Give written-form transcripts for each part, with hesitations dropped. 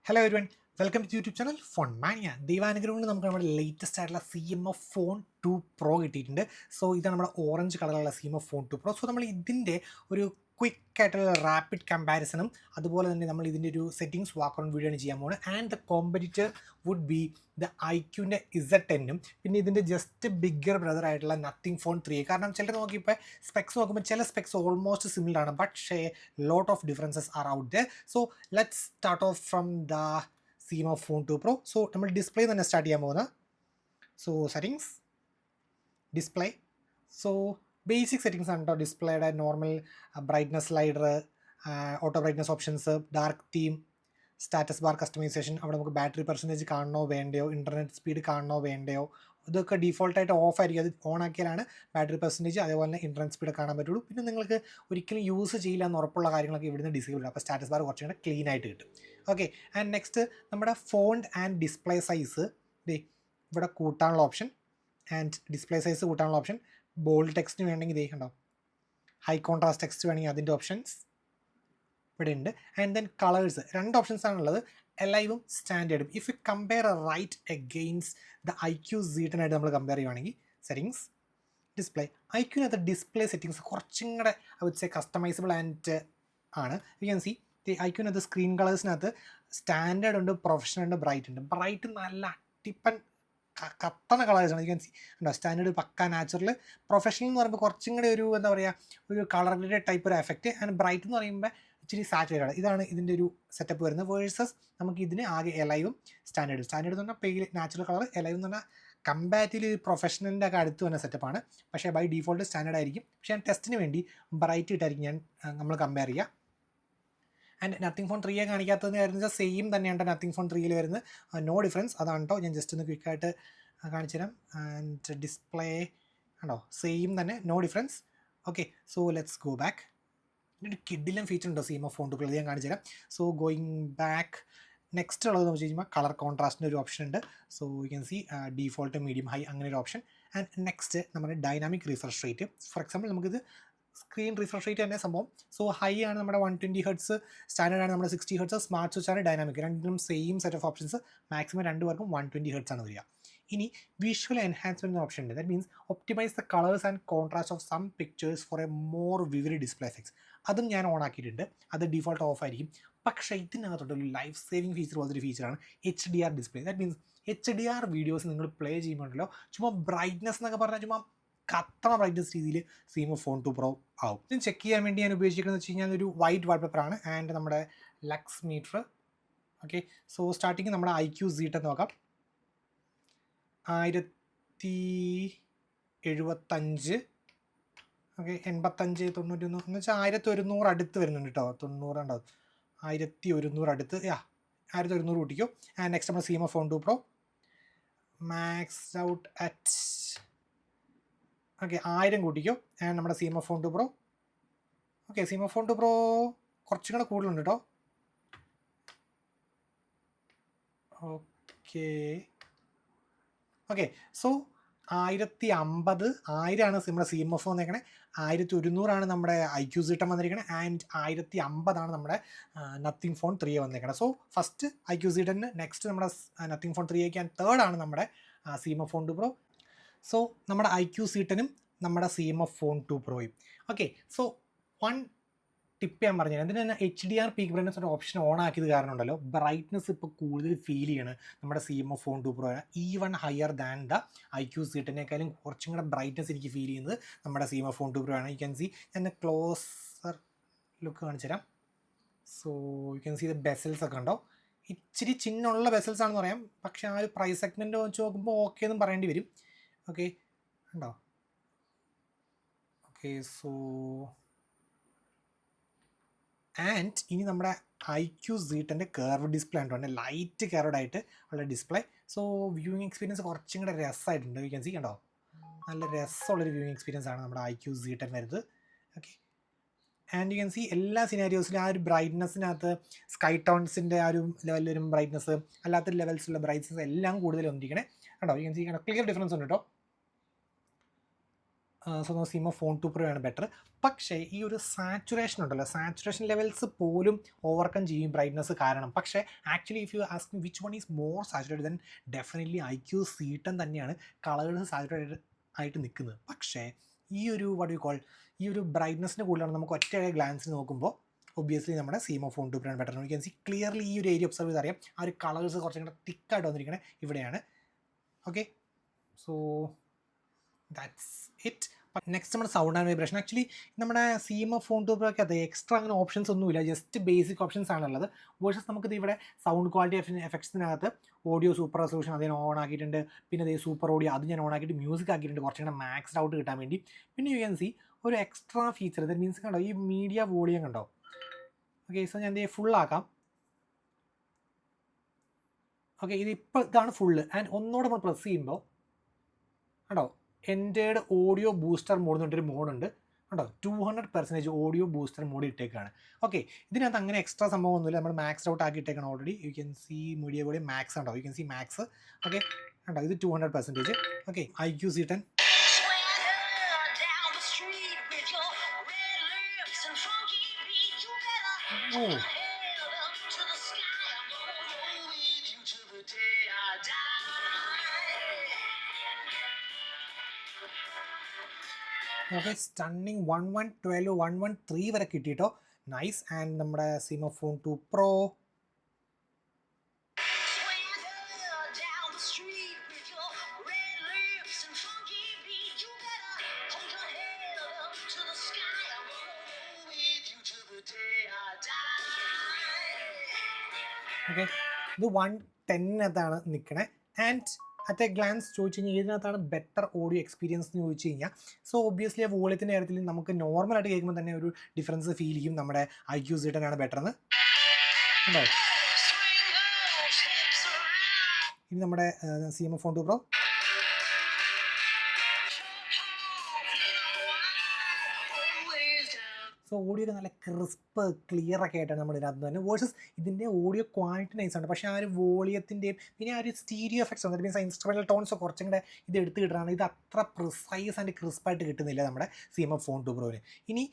Hello everyone, welcome to YouTube channel Phone Mania. ദൈവാനുഗ്രഹം കൊണ്ട് നമുക്ക് നമ്മുടെ ലേറ്റസ്റ്റ് ആയിട്ടുള്ള CMF ഫോൺ 2 Pro കിട്ടിയിട്ടുണ്ട്. സോ ഇതാണ് നമ്മുടെ ഓറഞ്ച് കളറുള്ള CMF ഫോൺ 2 Pro. സോ നമ്മൾ ഇതിൻ്റെ ഒരു ക്വിക്ക് ആയിട്ടുള്ള റാപ്പിഡ് കമ്പാരിസണും അതുപോലെ തന്നെ നമ്മൾ ഇതിൻ്റെ ഒരു സെറ്റിംഗ്സ് വാക്ക് ഓൺ വീഡിയോ ആണ് ചെയ്യാൻ പോകുന്നത്. And the competitor would be the ഐക്യൂൻ്റെ Z10-ഉം പിന്നെ ഇതിൻ്റെ ജസ്റ്റ് ബിഗ്ഗർ ബ്രദർ ആയിട്ടുള്ള നത്തിങ് ഫോൺ 3. കാരണം ചിലർ നോക്കിയപ്പോൾ സ്പെക്സ് നോക്കുമ്പോൾ ചില സ്പെക്സ് ഓൾമോസ്റ്റ് സിമിലർ ആണ്, പക്ഷേ lot of differences are out there. So let's start off from the CMF phone 2 Pro. So നമ്മൾ ഡിസ്പ്ലേ തന്നെ സ്റ്റാർട്ട് ചെയ്യാൻ പോകുന്നത്. So settings, display. So basic settings ആണ് കേട്ടോ ഡിസ്പ്ലേയുടെ. Normal brightness slider, auto brightness options, dark theme, status bar customisation, അവിടെ നമുക്ക് battery percentage കാണണോ വേണ്ടയോ, ഇൻ്റർനെറ്റ് സ്പീഡ് കാണണോ വേണ്ടയോ, ഇതൊക്കെ ഡീഫോൾട്ടായിട്ട് ഓഫ് ആയിരിക്കും. അത് ഓൺ ആക്കിയാലാണ് ബാറ്ററി പെർസെൻറ്റേജ് അതേപോലെ തന്നെ ഇൻ്റർനെറ്റ് സ്പീഡ് കാണാൻ പറ്റുള്ളൂ. പിന്നെ നിങ്ങൾക്ക് ഒരിക്കലും യൂസ് ചെയ്യില്ല എന്ന് ഉറപ്പുള്ള കാര്യങ്ങളൊക്കെ ഇവിടുന്ന് ഡിസേബിൾ ആണ്. അപ്പോൾ സ്റ്റാറ്റസ് ബാർ കുറച്ചും കൂടെ ക്ലീൻ ആയിട്ട് കിട്ടും. ഓക്കെ, ആൻഡ് നെക്സ്റ്റ് നമ്മുടെ ഫോണ്ട് ആൻഡ് ഡിസ്പ്ലേ സൈസ് ഇവിടെ കൂട്ടാനുള്ള ഓപ്ഷൻ, ആൻഡ് ഡിസ്പ്ലേ സൈസ് കൂട്ടാനുള്ള ഓപ്ഷൻ. ബോൾഡ് ടെക്സ്റ്റ് വേണമെങ്കിൽ കണ്ടോ, ഹൈ കോൺട്രാസ്റ്റ് ടെക്സ്റ്റ് വേണമെങ്കിൽ അതിൻ്റെ ഓപ്ഷൻസ് ഇവിടെ ഉണ്ട്. ആൻഡ് ദെൻ കളേഴ്സ് രണ്ട് ഓപ്ഷൻസ് ആണുള്ളത്, എലൈവും സ്റ്റാൻഡേർഡും. If you compare right against the IQ Z10 ആയിട്ട് നമ്മൾ കമ്പയർ ചെയ്യുവാണെങ്കിൽ സെറ്റിങ്സ്, ഡിസ്പ്ലേ, ഐക്യൂനകത്ത് ഡിസ്പ്ലേ സെറ്റിങ്സ് കുറച്ചും കൂടെ I would say customisable and ആണ്. യു ക്യാൻ സി ഐക്യൂനകത്ത് സ്ക്രീൻ കളേഴ്സിനകത്ത് സ്റ്റാൻഡേർഡ് ഉണ്ട്, പ്രൊഫഷണൽ ഉണ്ട്, ബ്രൈറ്റ് ഉണ്ട്. ബ്രൈറ്റ് നല്ല അട്ടിപ്പൻ കത്തണ കളേഴ്സാണ്. യു ക്യാൻ സി ഉണ്ടോ, സ്റ്റാൻഡേർഡ് പക്ക നാച്ചുറൽ. പ്രൊഫഷണൽ എന്ന് പറയുമ്പോൾ കുറച്ചും കൂടെ ഒരു എന്താ പറയുക, ഒരു കളർ ഗ്രേഡഡ് ടൈപ്പ് ഒരു എഫക്റ്റ്. ആൻഡ് ബ്രൈറ്റ് എന്ന് പറയുമ്പോൾ ഇച്ചിരി സാച്ചുറേറ്റഡ്. ഇതാണ് ഇതിൻ്റെ ഒരു സെറ്റപ്പ് വരുന്നത്. വേഴ്സസ് നമുക്ക് ഇതിന് ആകെ എലൈവും സ്റ്റാൻഡേർഡും. സ്റ്റാൻഡേർഡ് എന്ന് പറഞ്ഞാൽ പെയിൽ നാച്ചുറൽ കളർ, എലൈവ് എന്ന് പറഞ്ഞാൽ കമ്പാരിറ്റീവ്ലി പ്രൊഫഷണലിൻ്റെ ഒക്കെ അടുത്ത് തന്നെ സെറ്റപ്പാണ്. പക്ഷേ ബൈ ഡീഫോൾട്ട് സ്റ്റാൻഡേർഡ് ആയിരിക്കും. പക്ഷേ ഞാൻ ടെസ്റ്റിന് വേണ്ടി ബ്രൈറ്റ് ഇട്ടായിരിക്കും നമ്മൾ കമ്പയർ ചെയ്യുക. ആൻഡ് നത്തിങ് ഫോൺ 3 കാണിക്കാത്തതെന്ന് വരുന്നത് സെയിം തന്നെയാണ് നത്തിങ് ഫോൺ 3 വരുന്നത്. No difference. അതാണ് കേട്ടോ, ഞാൻ ജസ്റ്റ് ഒന്ന് ക്വിക്കായിട്ട് കാണിച്ചു തരാം. ആൻഡ് ഡിസ്പ്ലേ ആണോ, സെയിം തന്നെ, no difference. Okay, so let's go back. ഒരു കിഡിലും ഫീച്ചർ ഉണ്ടോ CMF ഫോൺ 2 Pro, ഞാൻ കാണിച്ചു തരാം. സോ ഗോയിങ് ബാക്ക്, നെക്സ്റ്റ് ഉള്ളത് എന്ന് വെച്ച് കഴിഞ്ഞാൽ കളർ കോൺട്രാസ്റ്റിൻ്റെ ഒരു ഓപ്ഷൻ ഉണ്ട്. So you can C default, medium, high അങ്ങനെ ഒരു ഓപ്ഷൻ. ആൻഡ് നെക്സ്റ്റ് നമ്മുടെ dynamic refresh rate. For example നമുക്കിത് സ്ക്രീൻ റിഫ്രഷ് റേറ്റ് തന്നെ സംഭവം. സോ ഹൈ ആണ് നമ്മുടെ 120 Hz, സ്റ്റാൻഡേർഡ് ആണ് നമ്മുടെ 60 Hz, സ്മാർട്ട് സ്വിച്ച് ആണ് ഡൈനാമിക്. രണ്ടിനും same set of options. Maximum രണ്ടുപേർക്കും 120 Hz ആണ് വരിക. ഇനി വിഷ്വൽ എൻഹാൻസ്മെൻറ്റ് ഓപ്ഷൻ ഉണ്ട്. That means optimise the colours and contrast of some pictures for a more vivid display effects. അതും ഞാൻ ഓൺ ആക്കിയിട്ടുണ്ട്. അത് ഡീഫോൾട്ട് ഓഫ് ആയിരിക്കും. പക്ഷേ ഇതിനകത്തോട്ടൊരു ലൈഫ് സേവിങ് ഫീച്ചർ പോലത്തെ ഒരു ഫീച്ചറാണ് HDR display. That means HDR videos നിങ്ങൾ പ്ലേ ചെയ്യുമ്പോഴല്ലോ ചുമ്മാ ബ്രൈറ്റ്നസ് എന്നൊക്കെ പറഞ്ഞാൽ ചുമ്മാ കത്തണ ബ്രൈറ്റ്നസ് രീതിയിൽ CMF ഫോൺ 2 Pro ആവും. ഇത് ചെക്ക് ചെയ്യാൻ വേണ്ടി ഞാൻ ഉപയോഗിച്ചിരിക്കുന്നത് വെച്ച് കഴിഞ്ഞാൽ ഒരു വൈറ്റ് വാൾപേപ്പറാണ് ആൻഡ് നമ്മുടെ lux meter. Okay, so starting നമ്മുടെ IQ Z10 നോക്കാം. 1075, ഓക്കെ, 85, 91 എന്ന് വെച്ചാൽ 1100 അടുത്ത് വരുന്നുണ്ട് കേട്ടോ. 90 ഉണ്ടാവും, 1100 അടുത്ത്. 1100 കൂട്ടിക്കോ. ആൻഡ് നെക്സ്റ്റ് നമ്മൾ CMF phone 2 Pro max out at, okay, 1000 കൂട്ടിക്കോ. ആൻഡ് നമ്മുടെ CMF phone 2 Pro, okay, CMF phone 2 Pro കുറച്ചും കൂടെ കൂടുതലുണ്ട് കേട്ടോ. ഓക്കെ, സോ 1050, 1000 നമ്മുടെ CMF വന്നേക്കണേ. 1100 നമ്മുടെ IQ Z10 വന്നിരിക്കണേ. ആൻഡ് 1050 നമ്മുടെ നത്തിങ് ഫോൺ 3 വന്നേക്കണേ. So first IQ Z10, next നമ്മുടെ നത്തിങ് ഫോൺ 3 ആൻഡ് തേർഡ് ആണ് നമ്മുടെ CMF ഫോൺ 2 Pro. സോ നമ്മുടെ IQ Z10-ഉം നമ്മുടെ CMF ഫോൺ 2 Proയും. ഓക്കെ, സോ വൺ ടിപ്പ് ഞാൻ പറഞ്ഞു. അതിന് തന്നെ HDR പീക്ക് ബ്രൈറ്റ്നസ് ഒരു ഓപ്ഷൻ ഓൺ ആക്കിയത് കാരണം ഉണ്ടല്ലോ, ബ്രൈറ്റ്നസ് ഇപ്പോൾ കൂടുതൽ ഫീൽ ചെയ്യാണ് നമ്മുടെ CMF phone 2 Pro. Even higher than the IQ Z10-നേക്കാളും കുറച്ചും കൂടെ ബ്രൈറ്റ്നസ് എനിക്ക് ഫീൽ ചെയ്യുന്നത് നമ്മുടെ CMF ഫോൺ 2 Pro ആണ്. യു ക്യാൻ സി, ഞാൻ ക്ലോസർ ലുക്ക് കാണിച്ചു തരാം. So you can C the Bessel's ഒക്കെ ഉണ്ടോ, ഇച്ചിരി ചിന്നുള്ള ബെസൽസ് ആണെന്ന് പറയാം. പക്ഷേ ആ ഒരു പ്രൈസ് സെഗ്മെൻറ്റ് വെച്ച് നോക്കുമ്പോൾ ഓക്കെ എന്നും പറയേണ്ടി വരും. ഓക്കെ, ഉണ്ടോ? ഓക്കെ, സോ ആൻഡ് ഇനി നമ്മുടെ IQ Z10-ൻ്റെ കർവ് ഡിസ്പ്ലേ ഉണ്ടോ, ലൈറ്റ് കർവ്ഡ് ആയിട്ട് ഉള്ള ഡിസ്പ്ലേ. സോ വ്യൂയിങ് എക്സ്പീരിയൻസ് കുറച്ചും കൂടെ രസമായിട്ടുണ്ട്. യു ക്യാൻ സി കണ്ടോ, നല്ല രസമുള്ളൊരു വ്യൂയിങ് എക്സ്പീരിയൻസ് ആണ് നമ്മുടെ IQ Z10 വരുന്നത്. Okay, and you can C എല്ലാ സിനാരിയോസിലും ആ ഒരു ബ്രൈറ്റ്നസ്സിനകത്ത് സ്കൈ ടോൺസിൻ്റെ ആ ഒരു ലെവലിൽ വരും ബ്രൈറ്റ്നസ്, അല്ലാത്ത ലെവൽസിലുള്ള ബ്രൈറ്റ്നസ് എല്ലാം കൂടുതൽ വന്നിരിക്കണേ. കണ്ടോ, യു ക്യാൻ സി കണ്ടോ, ക്ലിയർ ഡിഫറൻസ് ഉണ്ട് കേട്ടോ. സോ സീമോ ഫോൺ 2 പ്രോ ആണ് ബെറ്റർ. പക്ഷേ ഈ ഒരു സാച്ചുറേഷൻ ഉണ്ടല്ലോ, സാച്ചുറേഷൻ ലെവൽസ് പോലും ഓവർകം ചെയ്യും ബ്രൈറ്റ്നസ് കാരണം. പക്ഷേ actually if you ask me which one is more saturated, then definitely IQ C10 തന്നെയാണ് കളേഴ്സ് സാച്ചുറേറ്റഡ് ആയിട്ട് നിൽക്കുന്നത്. പക്ഷേ ഈ ഒരു വാട്ട് യു കോൾ, ഈ ഒരു ബ്രൈറ്റ്നസിൻ്റെ കൂടുതലാണ് നമുക്ക് ഒറ്റ ഗ്ലാൻസിൽ നോക്കുമ്പോൾ ഒബ്വിയസ്ലി നമ്മുടെ സീമോ ഫോൺ 2 പ്രോ ആണ് better. U can C clearly ഈ ഒരു ഏരിയ ഒബ്സർവ് ചെയ്ത് അറിയാം, ആ ഒരു കളേഴ്സ് കുറച്ചും കൂടെ തിക്കായിട്ട് വന്നിരിക്കണേ ഇവിടെയാണ്. Okay, so that's it. Next നമ്മുടെ സൗണ്ട് ആൻഡ് വൈബ്രേഷൻ. ആക്ച്വലി നമ്മുടെ സീമോ ഫോൺ 2 പ്രോ ഒക്കെ അത് എക്സ്ട്രാ അങ്ങനെ ഓപ്ഷൻസ് ഒന്നുമില്ല, ജസ്റ്റ് ബേസിക് ഓപ്ഷൻസ് ആണുള്ളത്. വേഴ്സസ് നമുക്കിത് ഇവിടെ സൗണ്ട് ക്വാളിറ്റി എഫക്ട്സിനകത്ത് ഓഡിയോ സൂപ്പർ റെസൊല്യൂഷൻ അത് ഞാൻ ഓൺ ആക്കിയിട്ടുണ്ട്. പിന്നെ അതേ സൂപ്പർ ഓഡിയോ അത് ഞാൻ ഓൺ ആക്കിയിട്ട് മ്യൂസിക് ആക്കിയിട്ടുണ്ട് കുറച്ചും കൂടെ മാക്സ്ഡ് ഔട്ട് കിട്ടാൻ വേണ്ടി. പിന്നെ യു ക്യാൻ സി ഒരു എക്സ്ട്രാ ഫീച്ചർ, ദറ്റ് മീൻസ് കണ്ടോ ഈ മീഡിയ വോളിയം കണ്ടോ. ഓക്കെ, സോ ഞാൻ ഇത് ഫുൾ ആക്കാം. ഓക്കെ, ഇതിപ്പോൾ ഇതാണ് ഫുള്ള്. ആൻഡ് ഒന്നുകൂടെ നമ്മൾ പ്രസ് ചെയ്യുമ്പോൾ കണ്ടോ എൻ്റേഡ് ഓഡിയോ ബൂസ്റ്റർ മോഡ് എന്ന് പറഞ്ഞൊരു മോഡുണ്ട് കേട്ടോ. 200% ഓഡിയോ ബൂസ്റ്റർ മോഡ് ഇട്ടേക്കാണ്. ഓക്കെ, ഇതിനകത്ത് അങ്ങനെ എക്സ്ട്രാ സംഭവമൊന്നുമില്ല, നമ്മൾ മാക്സ് ഔട്ട് ആക്കി ഇട്ടേക്കാണ് already. You can see media കൂടി മാക്സ് ഉണ്ടോ, you can see max. Okay കണ്ടോ, ഇത് 200%. Okay, IQ C10. Oh okay, stunning 1112 113 വരെ കിട്ടിയിട്ടോ. നൈസ്. ആൻഡ് നമ്മുടെ സീമോ ഫോൺ 2 പ്രോ ഓക്കെ, ഇത് 110 നിൽക്കണേ. ആൻഡ് അറ്റ് എ ഗ്ലാൻസ് ചോദിച്ചു കഴിഞ്ഞാൽ ഇതിനകത്താണ് ബെറ്റർ ഓഡിയോ എക്സ്പീരിയൻസ് എന്ന് ചോദിച്ചു കഴിഞ്ഞാൽ, സോ ഒബ്വിയസ്ലി ആ വോളിയത്തിൻ്റെ കാര്യത്തിൽ നമുക്ക് നോർമലായിട്ട് കേൾക്കുമ്പോൾ തന്നെ ഒരു ഡിഫറൻസ് ഫീൽ ചെയ്യും. നമ്മുടെ IQ C10 ആണ് ബെറ്റർ എന്ന് ഉണ്ടോ. ഇനി നമ്മുടെ സീമോ ഫോൺ 2 പ്രോ സോ ഓഡിയോ നല്ല ക്രിസ്പ് ക്ലിയർ ഒക്കെ ആയിട്ടാണ് നമ്മൾ ഇതിനകത്ത് തന്നെ. വേഴ്സസ് ഇതിൻ്റെ ഓഡിയോ ക്വാളിറ്റി നൈസാണ്, പക്ഷേ ആ ഒരു വോളിയത്തിൻ്റെയും പിന്നെ ആ ഒരു സ്റ്റീരിയോ എഫക്ട്സ് ഉണ്ട്, മീൻസ് ഇൻസ്ട്രുമെൻ്റൽ ടോൺസ് കുറച്ചും കൂടെ ഇത് എടുത്ത് കിട്ടുകയാണ്. ഇത് അത്ര പ്രിസൈസ് ആൻഡ് ക്രിസ്പായിട്ട് കിട്ടുന്നില്ല നമ്മുടെ സീമോ ഫോൺ 2 പ്രോന്. ഇനി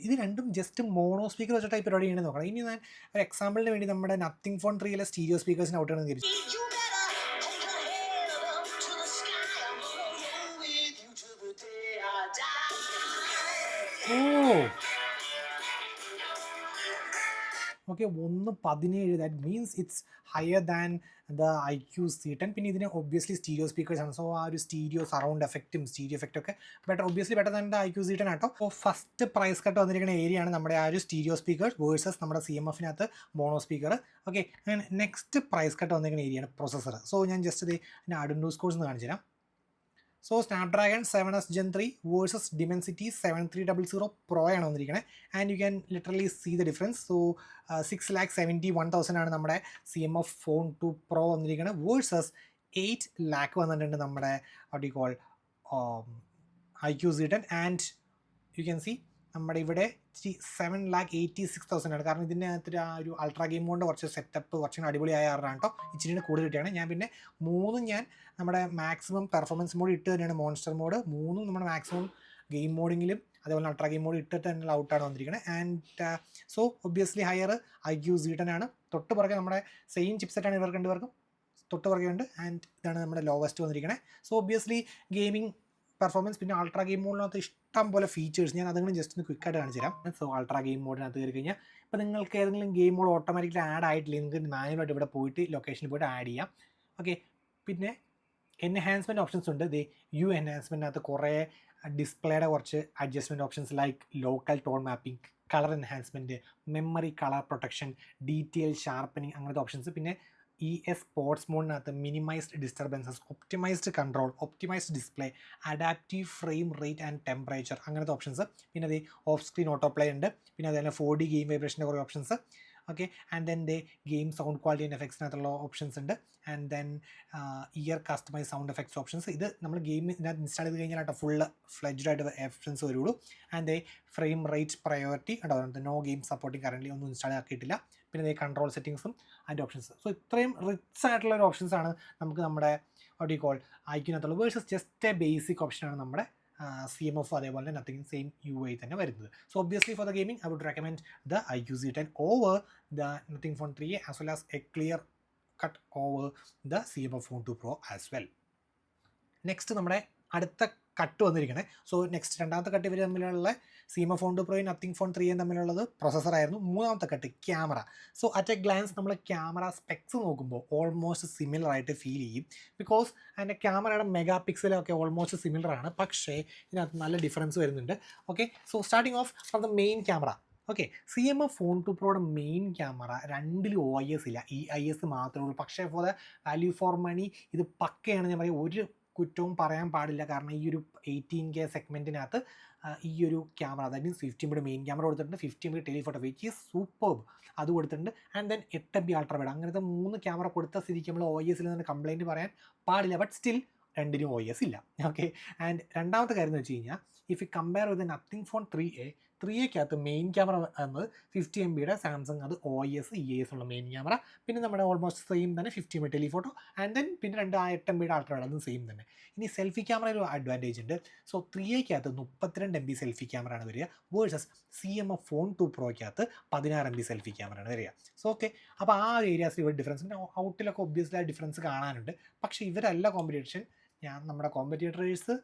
ഇത് രണ്ടും ജസ്റ്റ് മോണോ സ്പീക്കർ വെച്ച ടൈപ്പ് പരിപാടി ചെയ്യണമെന്ന് നോക്കണം. ഇനി ഞാൻ ഒരു എക്സാമ്പിളിന് വേണ്ടി നമ്മുടെ നത്തിങ് ഫോൺ 3 സ്റ്റീരിയോ സ്പീക്കേഴ്സിന് ഔട്ട് ആണെന്ന് തിരിച്ചു. Oh okay, 117, that means it's higher than the IQ C10. പിന്നെ ഇതിന് ഒബ്വിയസ്ലി സ്റ്റീരിയോ സ്പീക്കേഴ്സാണ്, സോ ആ ഒരു സ്റ്റീരിയോ സറൗണ്ട് എഫക്റ്റും സ്റ്റീരിയോ എഫക്റ്റും ഒക്കെ obviously better than the IQ C10 ആട്ടോ. അപ്പോൾ ഫസ്റ്റ് പ്രൈസ് കട്ട് വന്നിരിക്കുന്ന ഏരിയയാണ് നമ്മുടെ ആ ഒരു സ്റ്റീരിയോ സ്പീക്കേഴ്സ് വേഴ്സസ് നമ്മുടെ CMFനകത്ത് മോണോ സ്പീക്കർ. ഓക്കെ, അങ്ങനെ നെക്സ്റ്റ് പ്രൈസ് കട്ട് വന്നിരിക്കുന്ന ഏരിയയാണ് പ്രൊസസ്സർ. സോ ഞാൻ ജസ്റ്റ് ഇത് എൻ്റെ Arduino കോഴ്സ് എന്ന് കാണിച്ചു തരാം. So Snapdragon 7S Gen 3 versus Dimensity 7300 Pro ആണ് വന്നിരിക്കുന്നത്. And you can literally see the difference. So 6,71,000 ആണ് നമ്മുടെ CMF ഫോൺ 2 Pro വന്നിരിക്കുന്നത് വേഴ്സസ് 8 lakh വന്നിട്ടുണ്ട് നമ്മുടെ what you call IQ C10. And you can see നമ്മുടെ ഇവിടെ 7,86,000 ആണ്. കാരണം ഇതിൻ്റെ അകത്ത് ആ ഒരു അൾട്രാ ഗെയിം കൊണ്ട് കുറച്ച് സെറ്റപ്പ് കുറച്ചും അടിപൊളിയായ ആറാണ് കേട്ടോ. ഇച്ചിരി കൂടുതൽ കിട്ടിയാണ്. ഞാൻ പിന്നെ ഞാൻ നമ്മുടെ മാക്സിമം പെർഫോമൻസ് മോഡ് ഇട്ട് തന്നെയാണ്, മോൺസ്റ്റർ മോഡ് നമ്മുടെ മാക്സിമം ഗെയിം മോഡിങ്ങിലും അതേപോലെ അൾട്രാ ഗെയിം മോഡ് ഇട്ടിട്ട് തന്നെ ഔട്ടാണ് വന്നിരിക്കുന്നത്. And so obviously higher IQ C10 ആണ്. തൊട്ട് പുറകെ നമ്മുടെ സെയിം ചിപ്സെറ്റാണ് ഇവർക്ക് രണ്ടുപേർക്കും തൊട്ട് പുറകെ ഉണ്ട്. ആൻഡ് ഇതാണ് നമ്മുടെ ലോവസ്റ്റ് വന്നിരിക്കുന്നത്. സോ ഒബ്വിയസ്ലി ഗെയിമിംഗ് പെർഫോമൻസ് പിന്നെ അൾട്രാ ഗെയിം മോഡിനകത്ത് ഇഷ്ടം പോലെ ഫീച്ചേഴ്സ് ഞാൻ അതുകൊണ്ട് ജസ്റ്റ് ഒന്ന് ക്വിക്കായിട്ട് കാണിച്ചു തരാം. സോ അൾട്രാ ഗെയിം മോഡിനകത്ത് കയറി കഴിഞ്ഞാൽ ഇപ്പോൾ നിങ്ങൾക്ക് ഏതെങ്കിലും ഗെയിം മോഡ് ഓട്ടോമാറ്റിക്കലി ആഡ് ആയിട്ടില്ല, നിങ്ങൾക്ക് മാനുവലായിട്ട് ഇവിടെ പോയിട്ട് ലൊക്കേഷനിൽ പോയിട്ട് ആഡ് ചെയ്യാം. ഓക്കെ, പിന്നെ എൻഹാൻസ്മെൻറ്റ് ഓപ്ഷൻസ് ഉണ്ട്. എൻഹാൻസ്മെൻറ്റിനകത്ത് കുറേ ഡിസ്പ്ലേയുടെ കുറച്ച് adjustment options like local tone mapping, colour enhancement, memory colour protection, detail sharpening അങ്ങനത്തെ ഓപ്ഷൻസ്. പിന്നെ സ്പോർട്സ് മോഡിനകത്ത് minimised disturbances, optimised control, optimised display, adaptive frame rate and temperature അങ്ങനത്തെ ഓപ്ഷൻസ്. പിന്നെ അത് ഓഫ് സ്ക്രീൻ ഓട്ടോ പ്ലേ ഉണ്ട്. പിന്നെ അതുപോലെ 4D game വൈബ്രേഷൻ്റെ കുറേ options. Okay, and then game sound quality and എഫക്ട്സിനകത്തുള്ള ഓപ്ഷൻസ് ഉണ്ട്. And then ear customise sound effects options. ഇത് നമ്മൾ ഗെയിം ഇതിനകത്ത് ഇൻസ്റ്റാൾ ചെയ്ത് കഴിഞ്ഞാൽ ഫുള്ള് ഫ്ലെഡ്ജ്ഡ് ആയിട്ട് ഓപ്ഷൻസ് വരുള്ളൂ. ആൻഡ് ഫ്രെയിം റേറ്റ് പ്രയോറിറ്റി ഉണ്ടാവും, നോ ഗെയിം സപ്പോർട്ടിങ് കറൻറ്റ്ലി ഒന്നും ഇൻസ്റ്റാൾ ആക്കിയിട്ടില്ല. പിന്നെ കൺട്രോൾ സെറ്റിങ്സും അതിൻ്റെ ഓപ്ഷൻസ്. സോ ഇത്രയും റിച്ച് ആയിട്ടുള്ള ഒരു ഓപ്ഷൻസാണ് നമുക്ക് നമ്മുടെ വാട്ട് യു കോൾ IQനകത്തുള്ളത് വേഴ്സസ് ജസ്റ്റ് എ ബേസിക് ഓപ്ഷനാണ് നമ്മുടെ CMF അതേപോലെ തന്നെ നത്തിങ് സെയിം UI തന്നെ വരുന്നത്. So obviously for the gaming I would recommend the iQOO 10 over the nothing phone 3A as well as a clear cut over the CMF phone 2 Pro as well. Next നമ്മുടെ അടുത്ത cut വന്നിരിക്കണേ. So next രണ്ടാമത്തെ cut ഇവർ തമ്മിലുള്ള CMF phone 2 Proയും nothing phone 3A തമ്മിലുള്ളത് പ്രൊസസ്സറായിരുന്നു. മൂന്നാമത്തെ cut camera. So at a glance നമ്മൾ ക്യാമറ സ്പെക്സ് നോക്കുമ്പോൾ ഓൾമോസ്റ്റ് സിമിലർ ആയിട്ട് ഫീൽ ചെയ്യും. ബിക്കോസ് അതിൻ്റെ ക്യാമറയുടെ മെഗാ പിക്സലൊക്കെ ഓൾമോസ്റ്റ് സിമിലർ ആണ്. പക്ഷേ ഇതിനകത്ത് നല്ല ഡിഫറൻസ് വരുന്നുണ്ട്. Okay, so starting off from the main camera. Okay, CMF phone 2 Proയുടെ മെയിൻ ക്യാമറ രണ്ടിലും OIS ഇല്ല, EIS മാത്രമേ ഉള്ളൂ. പക്ഷേ for the value for money ഇത് പക്കയാണ്. ഞാൻ പറയും, ഒരു കുറ്റവും പറയാൻ പാടില്ല. കാരണം ഈ ഒരു 18K സെഗ്മെൻറ്റിനകത്ത് ഈ ഒരു camera, that means 50MP main camera കൊടുത്തിട്ടുണ്ട്, 50MP telephoto which is superb അത് കൊടുത്തിട്ടുണ്ട്, ആൻഡ് ദെൻ 8MP അൾട്രാവൈഡ്. അങ്ങനത്തെ 3 ക്യാമറ കൊടുത്ത സ്ഥിതിക്ക് നമ്മൾ OIS നിന്ന് കംപ്ലയിൻറ്റ് പറയാൻ പാടില്ല. ബട്ട് സ്റ്റിൽ രണ്ടിനും OIS ഇല്ല. ഓക്കെ, ആൻഡ് രണ്ടാമത്തെ കാര്യം എന്ന് വെച്ച് കഴിഞ്ഞാൽ if you compare with nothing phone 3Aക്കകത്ത് മെയിൻ ക്യാമറ എന്നത് 50MP സാംസങ്, അത് OIS EIS ഉള്ള മെയിൻ ക്യാമറ. പിന്നെ നമ്മുടെ ഓൾമോസ്റ്റ് സെയിം തന്നെ 50MP ടെലിഫോട്ടോ, ആൻഡ് ദെൻ പിന്നെ 8MP അൾട്രാവൈഡ്, അതും സെയിം തന്നെ. ഇനി സെൽഫി ക്യാമറ ഒരു അഡ്വാൻറ്റേജ് ഉണ്ട്. സോ 3Aക്കകത്ത് 32MP സെൽഫി ക്യാമറ ആണ് വരിക, versus CMF phone 2 Proയ്ക്കകത്ത് 16MP selfie camera ആണ് വരിക. സോ ഓക്കെ, അപ്പോൾ ആ ഒരു ഏരിയാസിൽ ഇവിടെ ഡിഫറൻസ് ഉണ്ട്. ഔട്ടിലൊക്കെ ഒബ്വിയസ്ലി ആ ഡിഫറൻസ് കാണാനുണ്ട്. പക്ഷേ ഇവരല്ല കോമ്പറ്റീഷൻ. നമ്മുടെ കോമ്പറ്റീറ്റേഴ്സ്